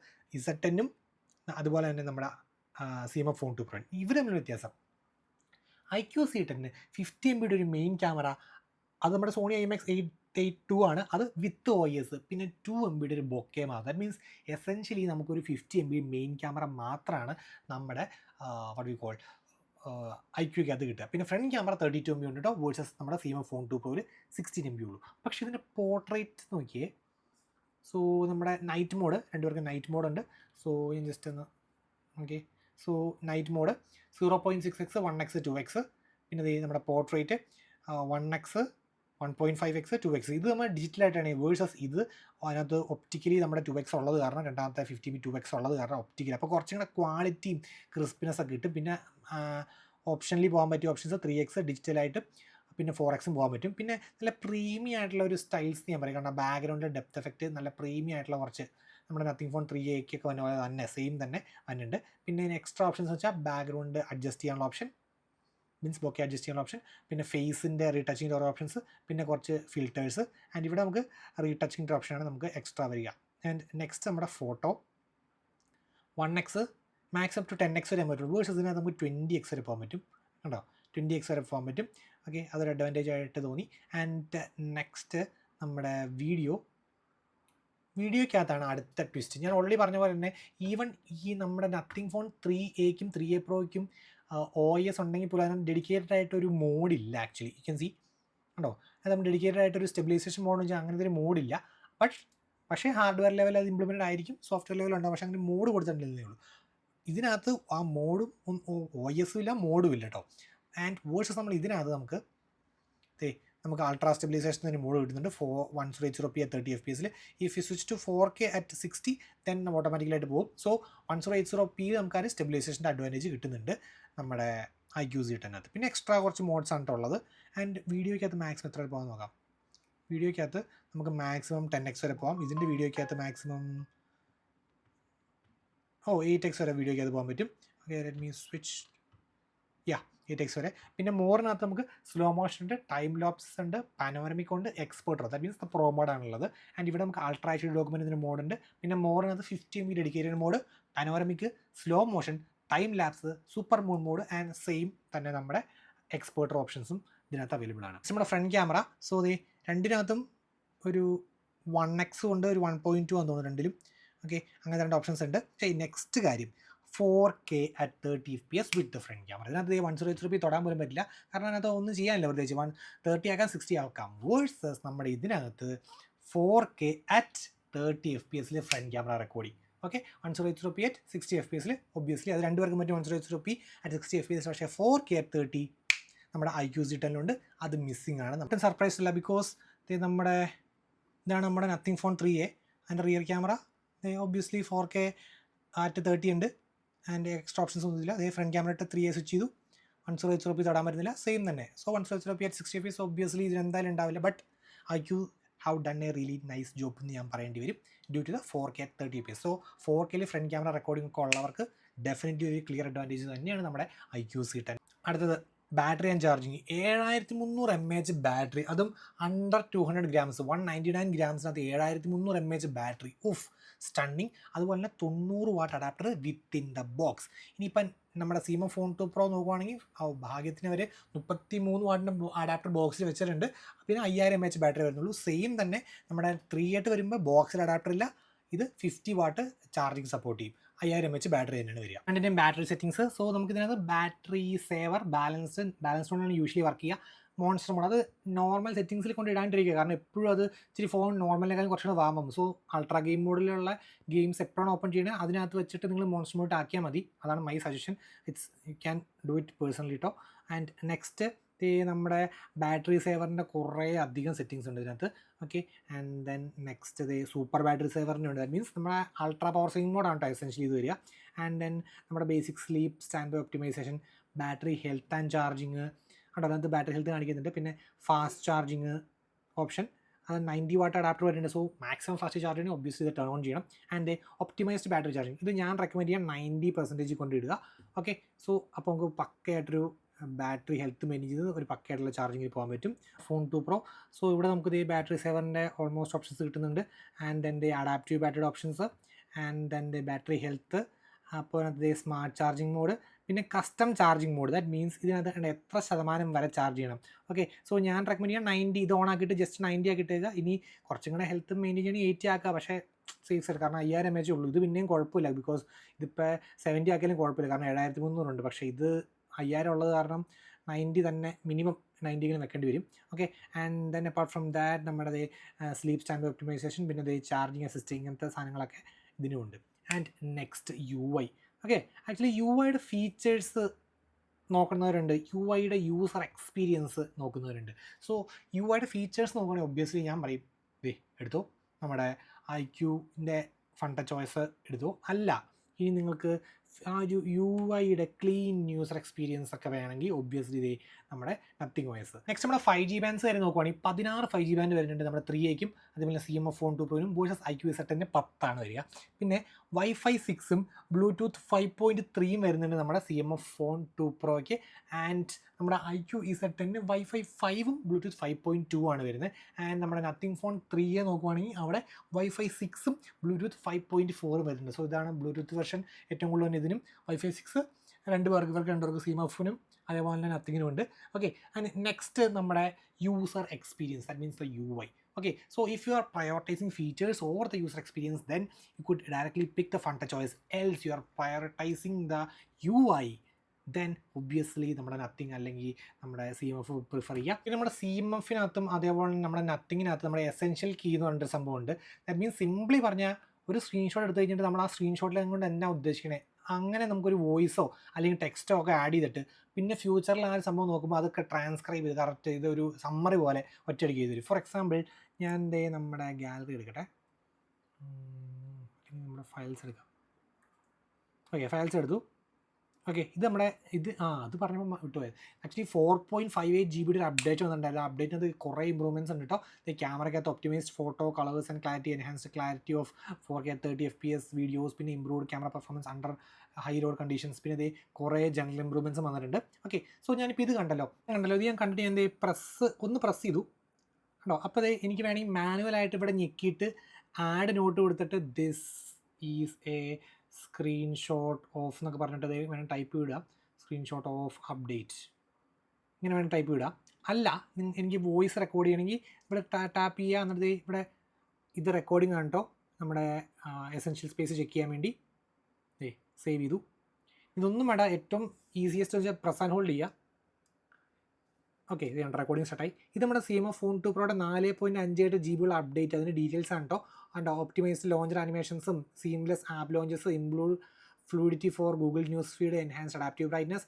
Z10-ഉം അതുപോലെ തന്നെ നമ്മുടെ CMF ഫോൺ 2 Pro, ഇവർ തമ്മിലുള്ള വ്യത്യാസം. iQOO 10 50MP ഒരു മെയിൻ ക്യാമറ, അത് നമ്മുടെ സോണി IMX882 ആണ്, അത് വിത്ത് OIS. പിന്നെ 2MP ഒരു ബൊക്കെ മാത്രം. ദാറ്റ് മീൻസ് എസെൻഷ്യലി നമുക്കൊരു 50MP മെയിൻ ക്യാമറ മാത്രമാണ് നമ്മുടെ വാട്ട് വി കോൾ iQOOക്കകത്ത് കിട്ടുക. പിന്നെ ഫ്രണ്ട് ക്യാമറ 32MP ഉണ്ട് കേട്ടോ, വേഴ്സസ് നമ്മുടെ CMF ഫോൺ 2 Pro 16MP ഉള്ളൂ. പക്ഷേ ഇതിൻ്റെ പോർട്രേറ്റ് നോക്കിയേ. സോ നമ്മുടെ നൈറ്റ് മോഡ്, രണ്ടുപേർക്ക് നൈറ്റ് മോഡ് ഉണ്ട്. സോ ഞാൻ ജസ്റ്റ് ഒന്ന് okay, so night mode 0.6x 1x 2x, പിന്നെ നമ്മുടെ പോർട്രേറ്റ് 1x 1.5x 2x. ഇത് നമ്മൾ ഡിജിറ്റലായിട്ടാണ്, വേഴ്സസ് ഇത് അതിനകത്ത് ഒപ്റ്റിക്കലി നമ്മുടെ 2x ഉള്ളത് കാരണം, രണ്ടാമത്തെ 50MP 2x ഉള്ളത് കാരണം ഒപ്റ്റിക്കലി. അപ്പോൾ കുറച്ചും കൂടെ ക്വാളിറ്റിയും ക്രിസ്പിനെസ് ഒക്കെ കിട്ടും. പിന്നെ ഓപ്ഷനിൽ പോകാൻ പറ്റിയ ഓപ്ഷൻസ് 3x ഡിജിറ്റലായിട്ട്, പിന്നെ 4x പോകാൻ പറ്റും. പിന്നെ നല്ല പ്രീമിയം ആയിട്ടുള്ള ഒരു സ്റ്റൈൽസ് ഞാൻ പറയും, കാരണം ബാക്ക്ഗ്രൗണ്ടിൽ ഡെപ്ത് എഫക്റ്റ് നല്ല പ്രീമിയം ആയിട്ടുള്ള കുറച്ച് നമ്മുടെ നത്തിങ് ഫോൺ 3Aക്കൊക്കെ വന്ന പോലെ തന്നെ സെയിം തന്നെ വന്നിട്ടുണ്ട്. പിന്നെ ഇതിന് എക്സ്ട്രാ ഓപ്ഷൻസ് വെച്ചാൽ ബാക്ക്ഗ്രൗണ്ട് അഡ്ജസ്റ്റ് ചെയ്യാനുള്ള ഓപ്ഷൻ, മീൻസ് ബൊക്കെ അഡ്ജസ്റ്റ് ചെയ്യാനുള്ള ഓപ്ഷൻ, പിന്നെ ഫേസിൻ്റെ റീടച്ചിങ്ങിൻ്റെ ഓരോ ഓപ്ഷൻസ്, പിന്നെ കുറച്ച് ഫിൽറ്റേഴ്സ്. ആൻഡ് ഇവിടെ നമുക്ക് റീടച്ചിങ്ങിൻ്റെ ഓപ്ഷനാണ് നമുക്ക് എക്സ്ട്രാ വരിക. ആൻഡ് നെക്സ്റ്റ് നമ്മുടെ photo 1x max up to 10x വരെ പറ്റുള്ളൂ, വേഴ്സസ് ഇതിനകത്ത് നമുക്ക് 20x വരെ പോകാൻ പറ്റും. കണ്ടോ, 20x വരെ പോകാൻ പറ്റും. ഓക്കെ, അതൊരു അഡ്വാൻറ്റേജ് ആയിട്ട് തോന്നി. ആൻഡ് നെക്സ്റ്റ് നമ്മുടെ വീഡിയോയ്ക്കകത്താണ് അടുത്ത ട്വിസ്റ്റ്. ഞാൻ ഓൾറെഡി പറഞ്ഞ പോലെ തന്നെ ഈവൻ ഈ നമ്മുടെ നത്തിങ് ഫോൺ 3Aക്കും 3A Proയ്ക്കും OIS ഉണ്ടെങ്കിൽ പോലും അതിന് ഡെഡിക്കേറ്റഡ് ആയിട്ടൊരു മോഡില്ല. ആക്ച്വലി യു ക്യാൻ സീ, ഉണ്ടോ, അത് നമ്മൾ ഡെഡിക്കേറ്റഡ് ആയിട്ടൊരു സ്റ്റെബിലൈസേഷൻ മോഡ് വെച്ചാൽ അങ്ങനത്തെ ഒരു മോഡില്ല. പക്ഷേ ഹാർഡ്വെയർ ലെവൽ അത് ഇംപ്ലിമെൻറ്റഡ് ആയിരിക്കും, സോഫ്റ്റ്വെയർ ലെവൽ ഉണ്ടാവും. പക്ഷേ അങ്ങനെ മോഡ് കൊടുത്തിട്ടുണ്ടെന്നേ ഉള്ളൂ. ഇതിനകത്ത് ആ മോഡും OIS ഇല്ല, മോഡും ഇല്ല കേട്ടോ. ആൻഡ് വേഴ്സസ് നമ്മൾ ഇതിനകത്ത് നമുക്ക് അൾട്രാ സ്റ്റെബിലൈസേഷൻ മോഡ് കിട്ടുന്നുണ്ട് 1080p at 30fps. If you switch to 4K at 60 then ഓട്ടോമാറ്റിക്കലായിട്ട് പോകും. സോ 1080p നമുക്ക് ആ സ്റ്റെബിലൈസേഷൻ്റെ അഡ്വാൻറ്റേജ് കിട്ടുന്നുണ്ട് നമ്മുടെ iQOO 10-നകത്ത്. പിന്നെ എക്സ്ട്രാ കുറച്ച് മോഡ്സ് ആണ് ഉള്ളത്. ആൻഡ് വീഡിയോയ്ക്കകത്ത് മാക്സിമം എത്ര പോകാൻ നോക്കാം. വീഡിയോയ്ക്കകത്ത് നമുക്ക് മാക്സിമം 10x വരെ പോകാം. ഇതിൻ്റെ വീഡിയോയ്ക്കകത്ത് മാക്സിമം 8x വരെ വീഡിയോയ്ക്കകത്ത് പോകാൻ പറ്റും. Okay, let me switch 8x വരെ. പിന്നെ മോറിനകത്ത് നമുക്ക് സ്ലോ മോഷൻ ഉണ്ട്, ടൈം ലോപ്സ് ഉണ്ട്, പാനോരമിക് ഉണ്ട്, എക്സ്പേർട്ടർ, ദാറ്റ് മീൻസ് പ്രോ മോഡാണുള്ളത്. ആൻഡ് ഇവിടെ നമുക്ക് അൾട്രാ എച്ച് ഡി ഡോക്യുമെൻറ്റിന് മോഡുണ്ട്. പിന്നെ മോറിനകത്ത് 50MP dedicated mode, panoramic, slow motion, time lapse, super moon mode, and same തന്നെ നമ്മുടെ എക്സ്പേർട്ടർ ഓപ്ഷൻസും ഇതിനകത്ത് അവൈലബിൾ ആണ്. നമ്മുടെ ഫ്രണ്ട് ക്യാമറ, സോ രണ്ടിനകത്തും ഒരു 1x ഉണ്ട്, ഒരു 1.2 ആണെന്ന് തോന്നുന്നു രണ്ടിലും. ഓക്കെ, അങ്ങനെ 2 ഓപ്ഷൻസ് ഉണ്ട്. പക്ഷേ നെക്സ്റ്റ് കാര്യം 4K at 30fps with front camera. ഇതിനകത്ത് 1080p തൊടാൻ പോലും പറ്റില്ല, കാരണം അതിനകത്ത് ഒന്നും ചെയ്യാനില്ല. പ്രത്യേകിച്ച് 130 ആക്കാം, 60 ആക്കാം. വേഴ്സസ് നമ്മുടെ ഇതിനകത്ത് 4K at 30fps front camera recording. Okay, 1080p at 60fps obviously അത് രണ്ടുപേർക്കും പറ്റും 1080p at 60fps. പക്ഷേ 4K at 30 നമ്മുടെ iQOO 10-ലുണ്ട്, അത് മിസ്സിംഗ് ആണ്. നമുക്ക് സർപ്രൈസ് ഇല്ല, ബിക്കോസ് ഇതാണ് നമ്മുടെ നത്തിങ് ഫോൺ 3A. അതിൻ്റെ rear camera obviously 4K at 30 ഉണ്ട്, ആൻഡ് എക്സ്ട്രാ ഓപ്ഷൻസ് ഒന്നുമില്ല. അതേ ഫ്രണ്ട് ക്യാമറ ഇട്ട് 3A സ്വിച്ച് ചെയ്തു, 1080p തൊടാൻ പറ്റുന്നില്ല, സെയിം തന്നെ. So 1080p at 60fps obviously ഇതിനെന്തായാലും ഉണ്ടാവില്ല. But iQOO have done a really nice job എന്ന് ഞാൻ പറയേണ്ടി വരും due to the 4K 30fps. So 4K front camera recording ഒക്കെ ഉള്ളവർക്ക് ഡെഫിനറ്റ്ലി ഒരു ക്ലിയർ അഡ്വാൻറ്റേജ് തന്നെയാണ് നമ്മുടെ IQ-C10. അടുത്തത് battery and charging. 7300 mAh battery, അതും അണ്ടർ 200 grams, 199 ഗ്രാംസിനകത്ത് 7300 mAh ബാറ്ററി. ഉഫ്, സ്റ്റണ്ണിങ്. അതുപോലെ തന്നെ 90 what adapter within the box. ഇനിയിപ്പം നമ്മുടെ സീമോ ഫോൺ 2 Pro നോക്കുവാണെങ്കിൽ ഭാഗ്യത്തിന് അവർ 33 വാട്ടിൻ്റെ അഡാപ്റ്റർ ബോക്സിൽ വെച്ചിട്ടുണ്ട്. പിന്നെ 5000 mAh ബാറ്ററി വരുന്നുള്ളൂ. സെയിം തന്നെ നമ്മുടെ 3.8 വരുമ്പോൾ ബോക്സിൽ അഡാപ്റ്റർ ഇല്ല, ഇത് 50 വാട്ട് ചാർജിങ് സപ്പോർട്ട് ചെയ്യും. 5000 mAh ബാറ്ററി തന്നെയാണ് വരിക. രണ്ടിൻ്റെയും ബാറ്ററി സെറ്റിങ്സ്. സോ നമുക്ക് ഇതിനകത്ത് ബാറ്ററി സേവർ, ബാലൻസ്ഡ് കൊണ്ടാണ് യൂഷ്വലി വർക്ക് ചെയ്യുക. മോൺസ്റ്റർ മോഡ് അത് നോർമൽ സെറ്റിങ്സിൽ കൊണ്ട് ഇടാണ്ടിരിക്കുക, കാരണം എപ്പോഴും അത് ഇച്ചിരി ഫോൺ നോർമലിനേക്കാളും കുറച്ചുകൂടെ വാങ്ങും. സോ അൾട്രാ ഗെയിം മോഡിലുള്ള ഗെയിംസ് എപ്പോഴാണ് ഓപ്പൺ ചെയ്യുന്നത് അതിനകത്ത് വെച്ചിട്ട് നിങ്ങൾ മോൺസ്റ്റർ മോഡ് ആക്കിയാൽ മതി. അതാണ് my suggestion. You can do it personally കേട്ടോ. ആൻഡ് നെക്സ്റ്റ് നമ്മുടെ ബാറ്ററി സേവറിൻ്റെ കുറേ അധികം സെറ്റിങ്സ് ഉണ്ട് ഇതിനകത്ത്. Okay, and then next super battery സേവറിൻ്റെ ഉണ്ട്. ദാറ്റ് മീൻസ് നമ്മുടെ അൾട്രാ പവർ സേവിംഗ് മോഡാണ് കേട്ടോ എസെൻഷ്യലി ഇത് വരിക. ആൻഡ് ദെൻ നമ്മുടെ basic sleep, standby optimisation, battery health and charging കേട്ടോ, അതിനകത്ത് ബാറ്ററി ഹെൽത്ത് കാണിക്കുന്നുണ്ട്. പിന്നെ ഫാസ്റ്റ് ചാർജിങ് ഓപ്ഷൻ, അത് 90 വാട്ട് അഡാപ്റ്റർ വരുന്നുണ്ട്. So maximum fast charging obviously ഇത് ടേൺ ഓൺ ചെയ്യണം. ആൻഡ് ഒപ്റ്റിമൈസ്ഡ് ബാറ്ററി ചാർജിങ്, ഇത് ഞാൻ റെക്കമെൻഡ് ചെയ്യാൻ 90% കൊണ്ടിടുക. ഓക്കെ, സോ അപ്പോൾ നമുക്ക് പക്കയായിട്ടൊരു ബാറ്ററി ഹെൽത്ത് മെയിൻറ്റെയിൻ ചെയ്ത് ഒരു പക്കയായിട്ടുള്ള ചാർജിങ്ങിൽ പോകാൻ പറ്റും ഫോൺ 2 Pro. സോ ഇവിടെ നമുക്ക് ബാറ്ററി സേവറിൻ്റെ ഓൾമോസ്റ്റ് ഓപ്ഷൻസ് കിട്ടുന്നുണ്ട്. ആൻഡ് എൻ്റെ അഡാപ്റ്റീവ് ബാറ്ററി ഓപ്ഷൻസ്, ആൻഡ് എൻ്റെ ബാറ്ററി ഹെൽത്ത്, അപ്പോൾ അതിനകത്ത് സ്മാർട്ട് ചാർജിങ് മോഡ്, പിന്നെ custom charging mode. That means ഇതിനകത്ത് എത്ര ശതമാനം വരെ ചാർജ് ചെയ്യണം. ഓക്കെ, സോ ഞാൻ റെക്കമെൻഡ് ചെയ്യാം 90. ഇത് ഓൺ ആക്കിയിട്ട് ജസ്റ്റ് 90 ആക്കിയിട്ട് ഇനി കുറച്ചും കൂടെ ഹെൽത്ത് മെയിൻറ്റെയിൻ ചെയ്യണമെങ്കിൽ 80 ആക്കുക. പക്ഷേ സേഫ് സൈഡ്, കാരണം 5000 mAh ഉള്ളൂ. ഇത് പിന്നെയും കുഴപ്പമില്ല, ബിക്കോസ് ഇതിപ്പോൾ 70 ആക്കിയാലും കുഴപ്പമില്ല, കാരണം 7300 ഉണ്ട്. പക്ഷേ ഇത് 5000 ഉള്ളത് കാരണം 90 തന്നെ, മിനിമം 90 വെക്കേണ്ടി വരും. Okay, and then apart from that നമ്മുടെ സ്ലീപ്പ് സ്റ്റാൻഡ് ഒപ്റ്റിമൈസേഷൻ, പിന്നെ ചാർജിങ് അസിസ്റ്റ്, ഇങ്ങനത്തെ സാധനങ്ങളൊക്കെ ഇതിനുമുണ്ട്. And next UI. Okay, actually UIയുടെ ഫീച്ചേഴ്സ് നോക്കുന്നവരുണ്ട്, UIയുടെ യൂസർ എക്സ്പീരിയൻസ് നോക്കുന്നവരുണ്ട്. സോ UIയുടെ ഫീച്ചേഴ്സ് നോക്കുകയാണെങ്കിൽ ഒബ്വിയസ്ലി ഞാൻ പറയും എടുത്തോ, നമ്മുടെ IQ-ൻ്റെ ഫൺ ടച്ച് OS എടുത്തോ. അല്ല, ഇനി നിങ്ങൾക്ക് ആ ഒരു UIയുടെ ക്ലീൻ യൂസർ എക്സ്പീരിയൻസ് ഒക്കെ വേണമെങ്കിൽ ഒബ്വിയസ്ലി നമ്മുടെ നത്തിങ് OS. നെക്സ്റ്റ് നമ്മുടെ 5G ബാൻഡ്സ് കാര്യം നോക്കുവാണെങ്കിൽ 16 5G ബാൻഡ് വരുന്നുണ്ട് നമ്മുടെ 3Aക്കും, അതുപോലെ CMO ഫോൺ 2 Proനും. വേഴ്സസ് IQ-Z10 10 വരിക. പിന്നെ Wi-Fi 6ഉം ബ്ലൂടൂത്ത് 5.3 വരുന്നുണ്ട് നമ്മുടെ CMO ഫോൺ 2 Proയ്ക്ക്. ആൻഡ് നമ്മുടെ IQ-Z10 Wi-Fi 5ഉം ബ്ലൂടൂത്ത് 5.2 ആണ് വരുന്നത്. ആൻഡ് നമ്മുടെ നത്തിങ് ഫോൺ 3A നോക്കുവാണെങ്കിൽ അവിടെ Wi-Fi 6ഉം ബ്ലൂടൂത്ത് 5.4 വരുന്നുണ്ട്. സോ ഇതാണ് ബ്ലൂടൂത്ത് വെർഷൻ ഏറ്റവും കൂടുതൽ തന്നെ ഇതിനും. Wi-Fi 6 രണ്ടുപേർക്ക് CMOഫിനും അതേപോലെ തന്നെ നത്തിങ്ങിനും ഉണ്ട്. ഓക്കെ, ആൻഡ് നെക്സ്റ്റ് നമ്മുടെ user experience, that means the UI. Okay, so if you are prioritizing features over the user experience, then you could directly pick the fun touch OS. Else you are prioritizing the UI, then obviously നമ്മുടെ nothing അല്ലെങ്കിൽ നമ്മുടെ CMF prefer ചെയ്യുക. പിന്നെ നമ്മുടെ CMFിനകത്തും അതേപോലെ നമ്മുടെ നത്തിങ്ങിനകത്ത് നമ്മുടെ essential key എന്ന് പറഞ്ഞൊരു സംഭവമുണ്ട്. ദാറ്റ് മീൻസ് സിംപ്ലി പറഞ്ഞാൽ ഒരു സ്ക്രീൻഷോട്ട് എടുത്തു കഴിഞ്ഞിട്ട് നമ്മൾ ആ സ്ക്രീൻഷോട്ടിൽ കൊണ്ട് എന്നാ ഉദ്ദേശിക്കണേ അങ്ങനെ നമുക്കൊരു വോയിസോ അല്ലെങ്കിൽ ടെക്സ്റ്റോ ഒക്കെ ആഡ് ചെയ്തിട്ട് പിന്നെ ഫ്യൂച്ചറിൽ ആ ഒരു സംഭവം നോക്കുമ്പോൾ അതൊക്കെ ട്രാൻസ്ക്രൈബ് ചെയ്ത് കറക്റ്റ് ചെയ്ത് ഒരു സമ്മറി പോലെ ഒറ്റയടിക്ക് ചെയ്ത് തരും. ഫോർ എക്സാമ്പിൾ ഞാൻ നമ്മുടെ ഗാലറി എടുക്കട്ടെ, നമ്മുടെ ഫയൽസ് എടുക്കാം. ഓക്കെ, ഫയൽസ് എടുത്തു. ഓക്കെ, ഇത് നമ്മുടെ അത് പറഞ്ഞപ്പോൾ വിട്ടുപോയത്. ആക്ച്വലി 4.58 GB ഒരു അപ്ഡേറ്റ് വന്നിട്ടുണ്ടായിരുന്നു. അപ്ഡേറ്റിനകത്ത് കുറേ ഇമ്പ്രൂവ്മെൻറ്റ്സ് ഉണ്ട് കേട്ടോ. ക്യാമറയ്ക്കകത്ത് optimised photo, colours and clarity, enhanced clarity of 4K 30fps videos, പിന്നെ improved camera performance under high load conditions, പിന്നെ കുറേ ജനറൽ ഇമ്പ്രൂവ്മെൻറ്റ്സ് വന്നിട്ടുണ്ട്. ഓക്കെ, സോ ഞാനിപ്പോൾ ഇത് കണ്ടല്ലോ, ഇത് ഞാൻ കണ്ടിട്ട് ഞാൻ പ്രസ് ചെയ്തു കേട്ടോ. അപ്പോൾ എനിക്ക് വേണമെങ്കിൽ മാനുവലായിട്ട് ഇവിടെ ഞെക്കിയിട്ട് ആഡ് നോട്ട് കൊടുത്തിട്ട് this is A screenshot of എന്നൊക്കെ പറഞ്ഞിട്ട് വേണം ടൈപ്പ് ഇടുക. സ്ക്രീൻഷോട്ട് ഓഫ് അപ്ഡേറ്റ് ഇങ്ങനെ വേണം ടൈപ്പ് ഇടുക. അല്ല, എനിക്ക് വോയിസ് റെക്കോർഡ് ചെയ്യണമെങ്കിൽ ഇവിടെ ടാപ്പ് ചെയ്യുക, എന്നിട്ട് ഇവിടെ ഇത് റെക്കോർഡിംഗ് ആണ് കേട്ടോ. നമ്മുടെ എസെൻഷ്യൽ സ്പേസ് ചെക്ക് ചെയ്യാൻ വേണ്ടി സേവ് ചെയ്തു. ഇതൊന്നും വേണ്ട, ഏറ്റവും ഈസിയസ്റ്റ് വെച്ചാൽ പ്രസ് ആൻഡ് ഹോൾഡ് ചെയ്യുക. ഓക്കെ, ഇത് റെക്കോർഡിംഗ് സ്റ്റാർട്ടായി. ഇത് നമ്മുടെ CMO ഫോൺ 2 Proയുടെ 4.58 GB അപ്ഡേറ്റ്, അതിൻ്റെ ഡീറ്റെയിൽസ് ആണ് കേട്ടോ. ആൻഡ് ഓപ്റ്റിമൈസ്ഡ് ലോഞ്ചർ ആനിമേഷൻസും seamless app launches, improved fluidity for Google news feed, enhanced adaptive brightness,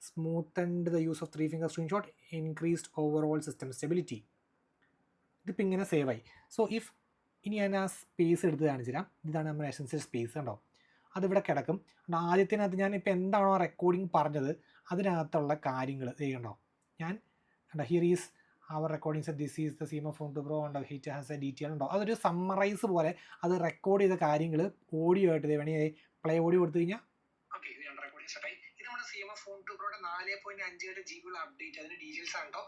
smoothened the use of 3 finger screenshot, increased overall system stability. ഇതിപ്പോൾ ഇങ്ങനെ സേവായി. സോ ഇനി ഞാൻ ആ സ്പേസ് എടുത്ത് കാണിച്ചു തരാം. ഇതാണ് നമ്മുടെ എസെൻഷ്യൽ സ്പേസ് കണ്ടോ, അതിവിടെ കിടക്കും. ആദ്യത്തിനകത്ത് ഞാൻ ഇപ്പോൾ എന്താണോ റെക്കോർഡിങ് പറഞ്ഞത് അതിനകത്തുള്ള കാര്യങ്ങൾ കണ്ടോ. ഞാൻ here is our recordings this is the സീമ ഫോൺ ടു പ്രോ ഉണ്ടോ ഹിറ്റ് ഹാസ് എ ഡീറ്റെയിൽ ഉണ്ടോ അതൊരു സമ്മറൈസ് പോലെ അത് റെക്കോർഡ് ചെയ്ത കാര്യങ്ങൾ ഓഡിയോ ആയിട്ട് വേണമെങ്കിൽ പ്ലേ ഓഡിയോ കൊടുത്തു കഴിഞ്ഞാൽ ഓക്കെ ഇത് റെക്കോർഡിംഗ് സ്റ്റാർട്ടായി ഇത് നമ്മുടെ സീമ ഫോൺ ടു പ്രോയുടെ 4.5 GB അപ്ഡേറ്റ് അതിന് ഡീറ്റെയിൽസ് ആണോ